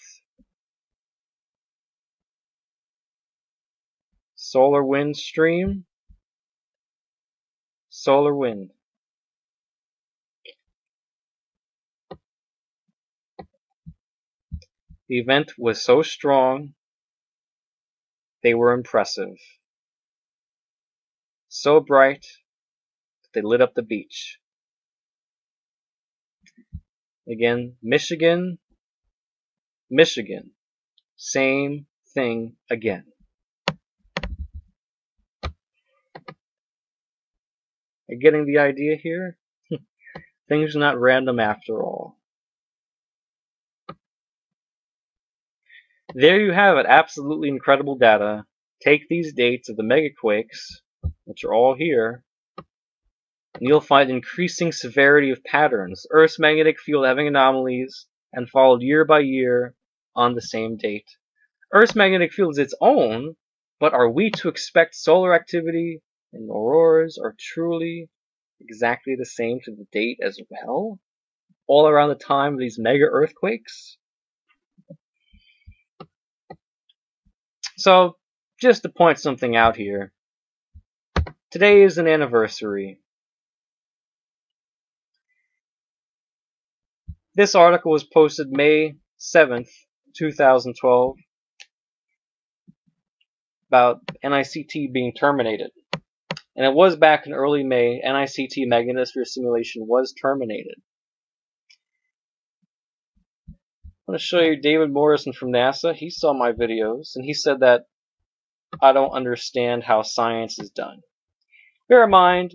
Solar wind stream. Solar wind. The event was so strong, they were impressive. So bright that they lit up the beach. Again, Michigan, Michigan. Same thing again. Are you getting the idea here? Things are not random after all. There you have it, absolutely incredible data. Take these dates of the megaquakes, which are all here, and you'll find increasing severity of patterns, Earth's magnetic field having anomalies, and followed year by year on the same date. Earth's magnetic field is its own, but are we to expect solar activity and auroras are truly exactly the same to the date as well? All around the time of these mega earthquakes? So, just to point something out here, today is an anniversary. This article was posted May 7th, 2012, about NICT being terminated. And it was back in early May, NICT magnetosphere simulation was terminated. I'm going to show you David Morrison from NASA. He saw my videos, and he said that I don't understand how science is done. Bear in mind,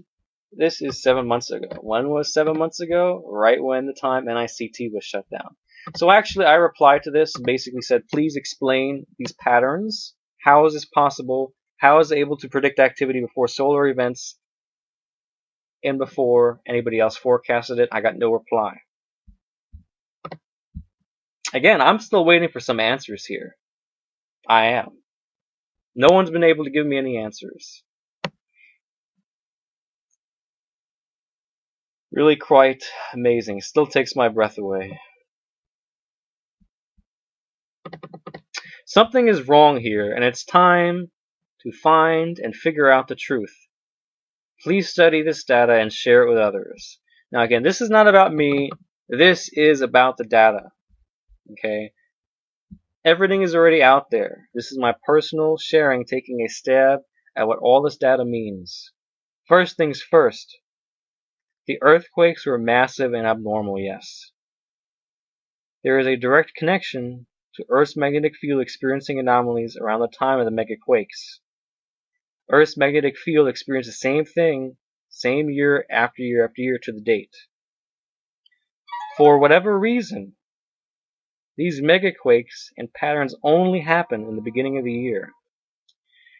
this is 7 months ago. When was 7 months ago? Right when the time NICT was shut down. So actually, I replied to this and basically said, please explain these patterns. How is this possible? How is it able to predict activity before solar events and before anybody else forecasted it? I got no reply. Again, I'm still waiting for some answers here. I am. No one's been able to give me any answers. Really quite amazing. Still takes my breath away. Something is wrong here, and it's time to find and figure out the truth. Please study this data and share it with others. Now again, this is not about me. This is about the data. Okay? Everything is already out there. This is my personal sharing, taking a stab at what all this data means. First things first. The earthquakes were massive and abnormal, yes. There is a direct connection to Earth's magnetic field experiencing anomalies around the time of the megaquakes. Earth's magnetic field experienced the same thing, same year after year after year to the date. For whatever reason, these megaquakes and patterns only happen in the beginning of the year,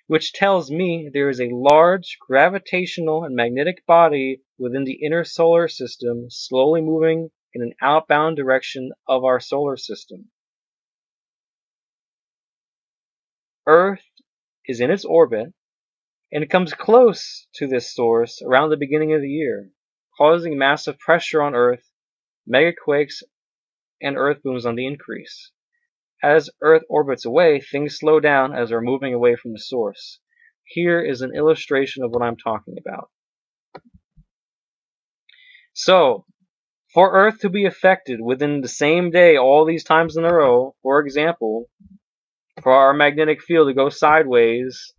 which tells me there is a large gravitational and magnetic body within the inner solar system slowly moving in an outbound direction of our solar system. Earth is in its orbit, and it comes close to this source around the beginning of the year, causing massive pressure on Earth, megaquakes, and earth booms on the increase. As Earth orbits away, things slow down as we're moving away from the source. Here is an illustration of what I'm talking about. So, for Earth to be affected within the same day all these times in a row, for example, for our magnetic field to go sideways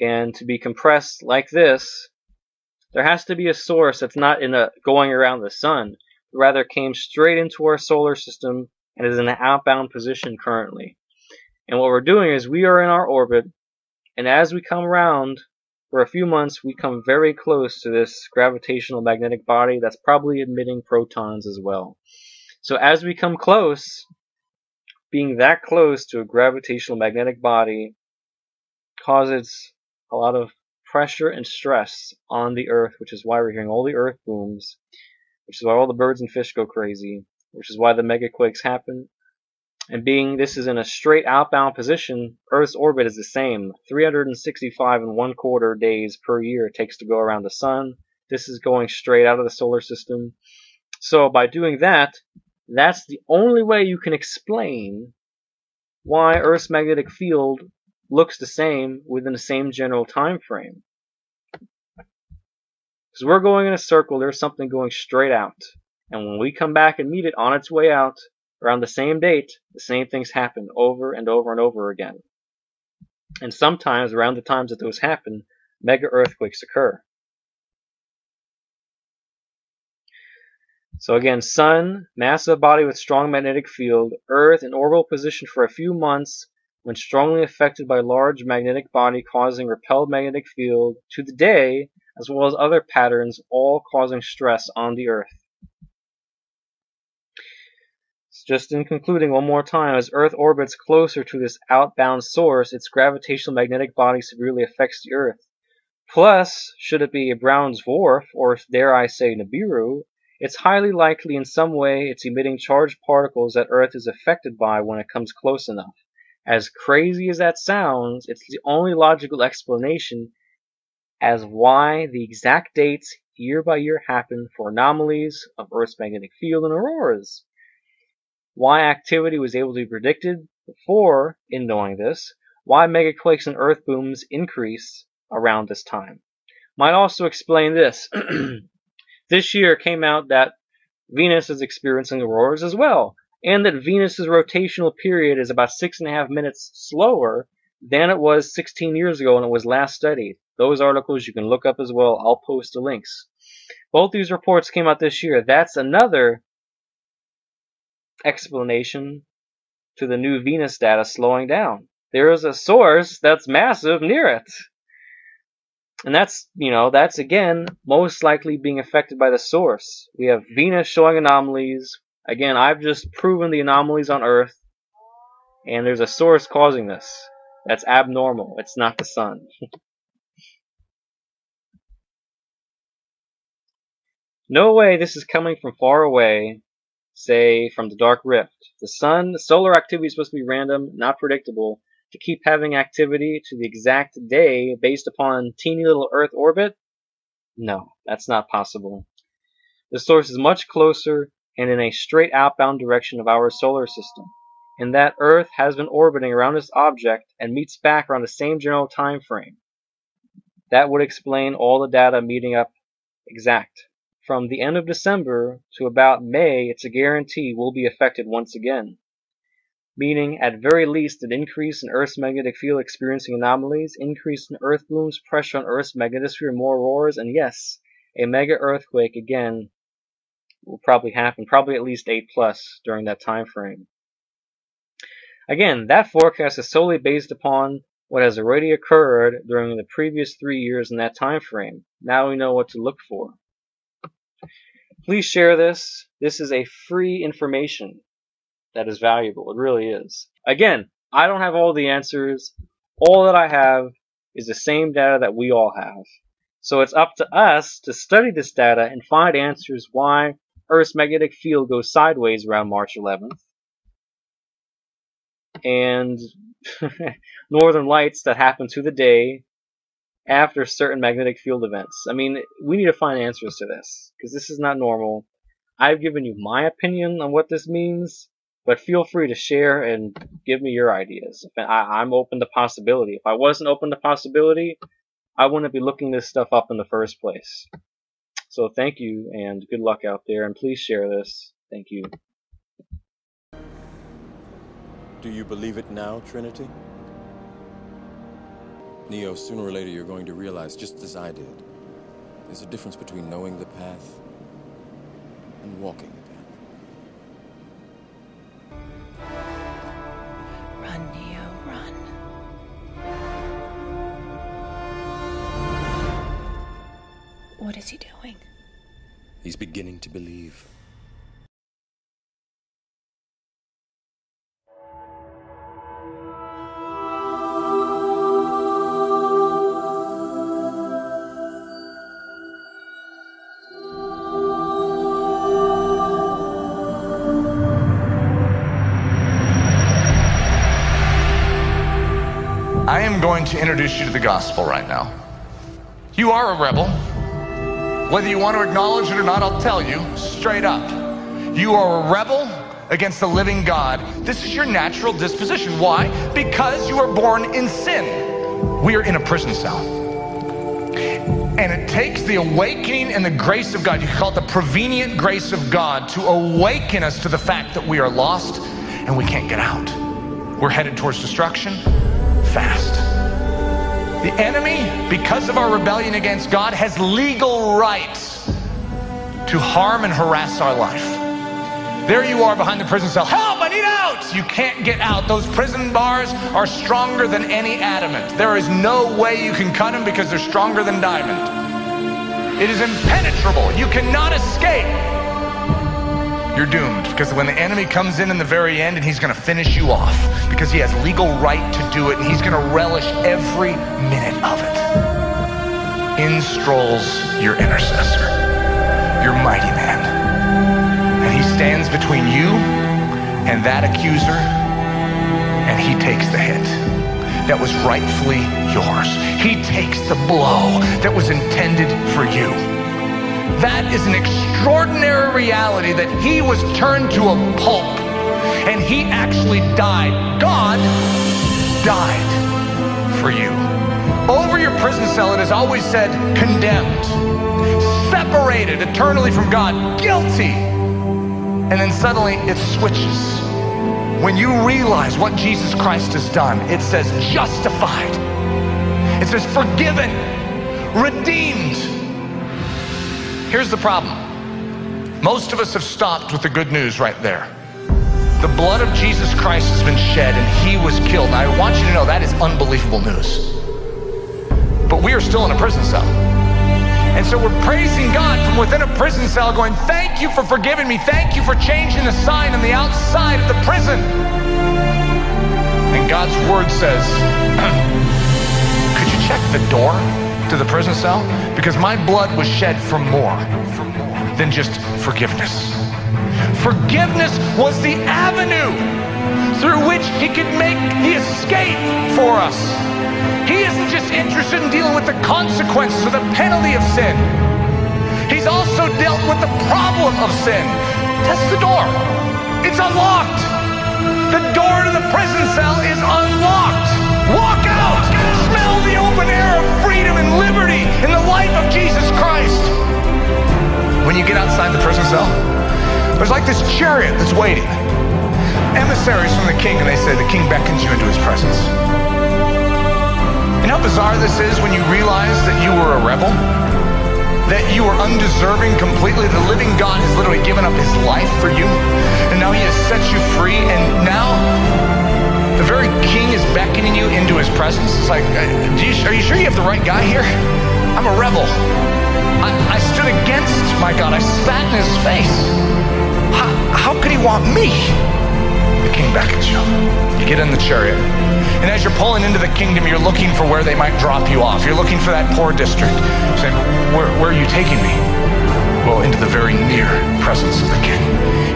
and to be compressed like this, there has to be a source that's not going around the sun, but rather came straight into our solar system and is in an outbound position currently. And what we're doing is we are in our orbit, and as we come around for a few months, we come very close to this gravitational magnetic body that's probably emitting protons as well. So as we come close, being that close to a gravitational magnetic body causes a lot of pressure and stress on the Earth, which is why we're hearing all the earth booms, which is why all the birds and fish go crazy, which is why the megaquakes happen. And being this is in a straight outbound position, Earth's orbit is the same. 365 and 1/4 days per year it takes to go around the sun. This is going straight out of the solar system. So by doing that, that's the only way you can explain why Earth's magnetic field looks the same within the same general time frame. Because we're going in a circle, there's something going straight out. And when we come back and meet it on its way out, around the same date, the same things happen over and over and over again. And sometimes, around the times that those happen, mega earthquakes occur. So again, Sun, massive body with strong magnetic field, Earth in orbital position for a few months, when strongly affected by large magnetic body causing repelled magnetic field, to the day, as well as other patterns, all causing stress on the Earth. Just in concluding one more time, as Earth orbits closer to this outbound source, its gravitational magnetic body severely affects the Earth. Plus, should it be a brown dwarf, or dare I say Nibiru, it's highly likely in some way it's emitting charged particles that Earth is affected by when it comes close enough. As crazy as that sounds, it's the only logical explanation as why the exact dates year by year happen for anomalies of Earth's magnetic field and auroras. Why activity was able to be predicted before, in knowing this, why megaquakes and earth booms increase around this time. Might also explain this. This year came out that Venus is experiencing auroras as well, and that Venus's rotational period is about 6.5 minutes slower than it was 16 years ago when it was last studied. Those articles you can look up as well. I'll post the links. Both these reports came out this year. That's another explanation to the new Venus data slowing down. There is a source that's massive near it. And that's again most likely being affected by the source. We have Venus showing anomalies. Again, I've just proven the anomalies on Earth, and there's a source causing this. That's abnormal. It's not the sun. No way this is coming from far away, say from the dark rift. The sun, solar activity is supposed to be random, not predictable. To keep having activity to the exact day based upon teeny little Earth orbit? No, that's not possible. The source is much closer and in a straight outbound direction of our solar system, in that Earth has been orbiting around this object and meets back around the same general time frame. That would explain all the data meeting up exact. From the end of December to about May, it's a guarantee we'll be affected once again. Meaning, at very least, an increase in Earth's magnetic field experiencing anomalies, increase in Earth booms, pressure on Earth's magnetosphere, more auroras, and yes, a mega earthquake again will probably happen, probably at least 8+ during that time frame. Again, that forecast is solely based upon what has already occurred during the previous 3 years in that time frame. Now we know what to look for. Please share this. This is a free information that is valuable. It really is. Again, I don't have all the answers. All that I have is the same data that we all have. So it's up to us to study this data and find answers why Earth's magnetic field goes sideways around March 11th. And northern lights that happen to the day after certain magnetic field events. I mean, we need to find answers to this, because this is not normal. I've given you my opinion on what this means, but feel free to share and give me your ideas. I'm open to possibility. If I wasn't open to possibility, I wouldn't be looking this stuff up in the first place. So thank you, and good luck out there, and please share this. Thank you. Do you believe it now, Trinity? Neo, sooner or later you're going to realize, just as I did, there's a difference between knowing the path and walking the path. Run, Neo, run. What is he doing? He's beginning to believe. I am going to introduce you to the gospel right now. You are a rebel. Whether you want to acknowledge it or not, I'll tell you straight up. You are a rebel against the living God. This is your natural disposition. Why? Because you are born in sin. We are in a prison cell. And it takes the awakening and the grace of God, you can call it the prevenient grace of God, to awaken us to the fact that we are lost and we can't get out. We're headed towards destruction fast. The enemy, because of our rebellion against God, has legal rights to harm and harass our life. There you are behind the prison cell. Help, I need out! You can't get out. Those prison bars are stronger than any adamant. There is no way you can cut them because they're stronger than diamond. It is impenetrable. You cannot escape. You're doomed, because when the enemy comes in the very end, and he's going to finish you off because he has legal right to do it, and he's going to relish every minute of it. In strolls your intercessor, your mighty man. And he stands between you and that accuser, and he takes the hit that was rightfully yours. He takes the blow that was intended for you. That is an extraordinary reality, that he was turned to a pulp and he actually died. God died for you. Over your prison cell, it has always said condemned, separated eternally from God, guilty. And then suddenly it switches. When you realize what Jesus Christ has done, it says justified. It says forgiven, redeemed. Here's the problem. Most of us have stopped with the good news right there. The blood of Jesus Christ has been shed and he was killed. Now, I want you to know that is unbelievable news. But we are still in a prison cell. And so we're praising God from within a prison cell, going, thank you for forgiving me. Thank you for changing the sign on the outside of the prison. And God's word says, could you check the door to the prison cell? Because my blood was shed for more than just forgiveness. Forgiveness was the avenue through which he could make the escape for us. He isn't just interested in dealing with the consequences or the penalty of sin. He's also dealt with the problem of sin. That's the door. It's unlocked. The door to the prison cell is unlocked. Walk out. Smell the open air of freedom and liberty in the life of Jesus Christ. When you get outside the prison cell, there's like this chariot that's waiting. Emissaries from the king, and they say the king beckons you into his presence. You know how bizarre this is when you realize that you were a rebel? That you were undeserving completely. The living God has literally given up his life for you. And now he has set you free. And now the very king is beckoning you into his presence. It's like, are you sure you have the right guy here? I'm a rebel. I stood against my God. I spat in his face. How could he want me? The king beckons you. You get in the chariot. And as you're pulling into the kingdom, you're looking for where they might drop you off. You're looking for that poor district. Saying, where are you taking me? Well, into the very near presence of the king.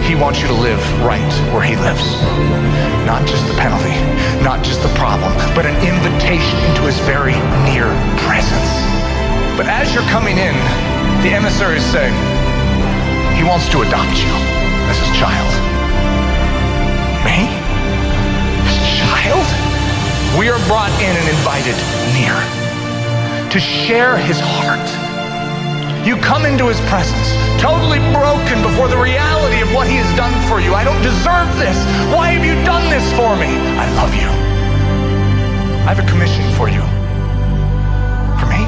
He wants you to live right where he lives. Not just the penalty, not just the problem, but an invitation into his very near presence. But as you're coming in, the emissaries say, he wants to adopt you as his child. Me? His child? We are brought in and invited near to share his heart. You come into his presence, totally broken before the reality of what he has done for you. I don't deserve this. Why have you done this for me? I love you. I have a commission for you. For me?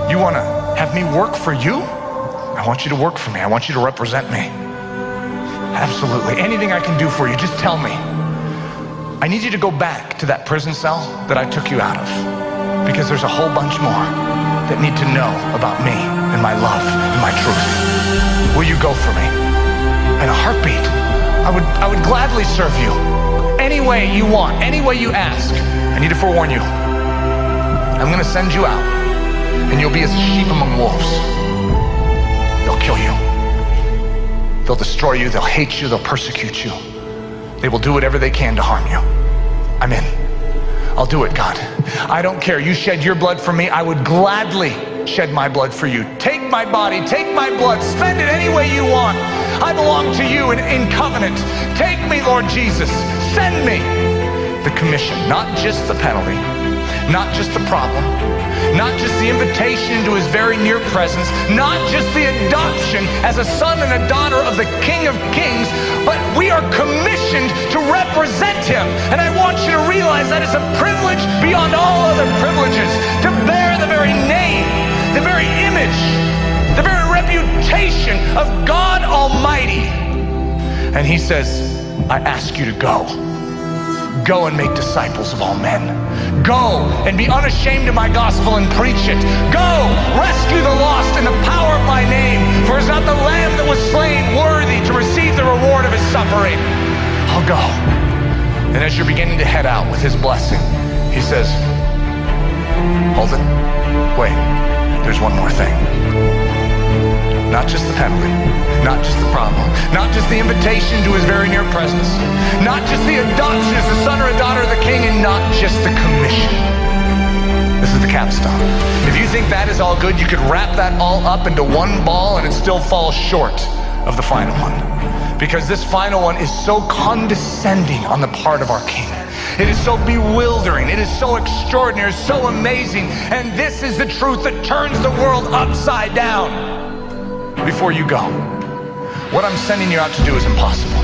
You want to have me work for you? I want you to work for me. I want you to represent me. Absolutely. Anything I can do for you, just tell me. I need you to go back to that prison cell that I took you out of, because there's a whole bunch more that need to know about me and my love and my truth. Will you go for me? In a heartbeat. I would gladly serve you any way you want, any way you ask. I need to forewarn you. I'm going to send you out, and you'll be as sheep among wolves. They'll kill you. They'll destroy you. They'll hate you. They'll persecute you. They will do whatever they can to harm you. I'm in. I'll do it, God. I don't care. You shed your blood for me. I would gladly shed my blood for you. Take my body, take my blood, spend it any way you want. I belong to you in covenant. Take me, Lord Jesus. Send me. The commission, not just the penalty, not just the problem, not just the invitation into his very near presence, not just the adoption as a son and a daughter of the King of Kings, but we are commissioned to represent him. And I want you to realize that it's a privilege beyond all other privileges to bear the very name, the very image, the very reputation of God Almighty. And he says, I ask you to go. Go and make disciples of all men. Go and be unashamed of my gospel and preach it. Go, rescue the lost in the power of my name. For is not the lamb that was slain worthy to receive the reward of his suffering? I'll go. And as you're beginning to head out with his blessing, he says, hold it. Wait, there's one more thing. Not just the penalty, not just the problem, not just the invitation to his very near presence, not just the adoption as a son or a daughter of the King, and not just the commission. This is the capstone. If you think that is all good, you could wrap that all up into one ball and it still falls short of the final one. Because this final one is so condescending on the part of our King. It is so bewildering. It is so extraordinary, so amazing. And this is the truth that turns the world upside down. Before you go, what I'm sending you out to do is impossible.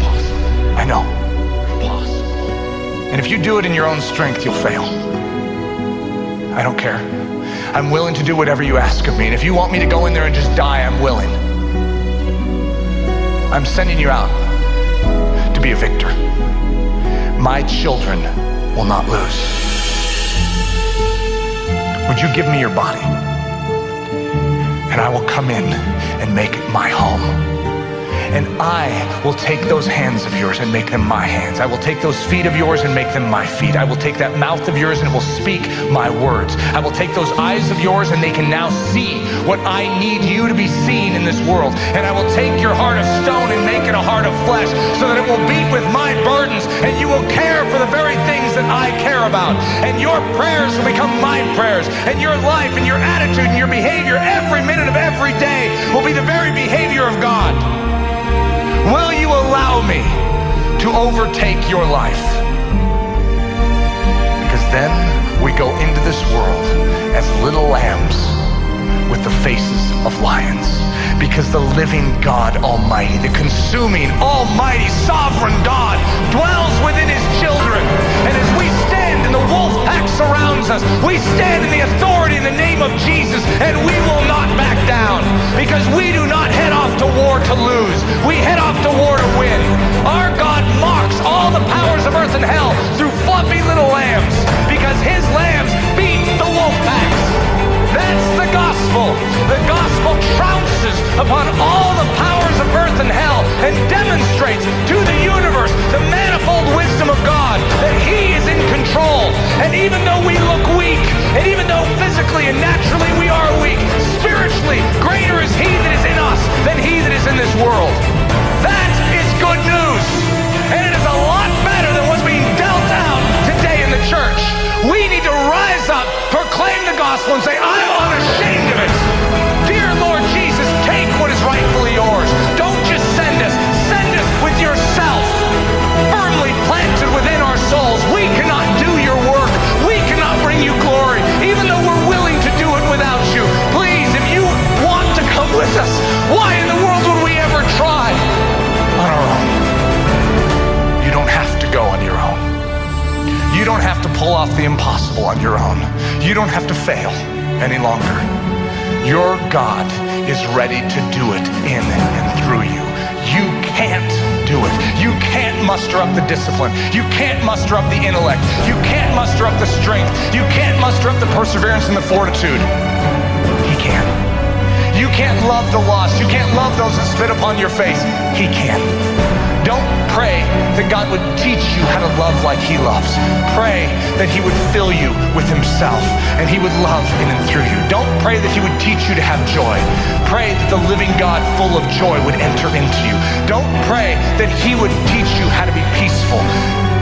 I know. Impossible. And if you do it in your own strength, you'll fail. I don't care. I'm willing to do whatever you ask of me. And if you want me to go in there and just die, I'm willing. I'm sending you out to be a victor. My children will not lose. Would you give me your body? And I will come in and make it my home. And I will take those hands of yours and make them my hands. I will take those feet of yours and make them my feet. I will take that mouth of yours and it will speak my words. I will take those eyes of yours and they can now see what I need you to be seen in this world. And I will take your heart of stone and make it a heart of flesh so that it will beat with my burdens and you will care for the very things that I care about. And your prayers will become my prayers. And your life and your attitude and your behavior every minute of every day will be the very behavior of God. Will you allow me to overtake your life? Because then we go into this world as little lambs with the faces of lions. Because the living God Almighty, the consuming, almighty, sovereign God dwells within his children. And as we stand and the wolf pack surrounds us, we stand in the authority in the name of Jesus, and we will not back down. Because we do not head off to war to lose. We head off to war to win. Our God mocks all the powers of earth and hell through fluffy little lambs. Because his lambs beat the wolf packs. That's the gospel. The gospel trounces upon all the powers of earth and hell and demonstrates to the universe the manifold wisdom of God, that he is in control. And even though we look weak, and even though physically and naturally we are weak, spiritually greater is he that is in us than he that is in this world. That is good news. And it is a lot better than what's being dealt out today in the church. We need to rise up, proclaim the gospel, and say, I'm unashamed of it. Dear Lord Jesus, take what is rightfully yours. Don't just send us with yourself firmly planted within our souls. We cannot do your work. We cannot bring you glory, even though we're willing to do it without you. Please, if you want to come with us, why in the world would we ever try on our own? You don't have to go on your own. You don't have to pull off the impossible on your own. You don't have to fail any longer. Your God is ready to do it in and through you. You can't do it. You can't muster up the discipline. You can't muster up the intellect. You can't muster up the strength. You can't muster up the perseverance and the fortitude. He can. You can't love the lost. You can't love those that spit upon your face. He can. Don't pray that God would teach you how to love like he loves. Pray that he would fill you with himself and he would love in and through you. Don't pray that he would teach you to have joy. Pray that the living God full of joy would enter into you. Don't pray that he would teach you how to be peaceful.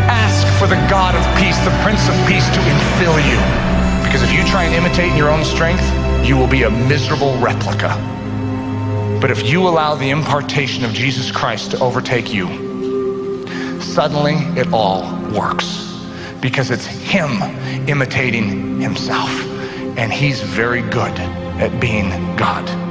Ask for for the God of peace, the Prince of Peace, to infill you. Because if you try and imitate in your own strength, you will be a miserable replica. But if you allow the impartation of Jesus Christ to overtake you, suddenly it all works. Because it's him imitating himself. And he's very good at being God.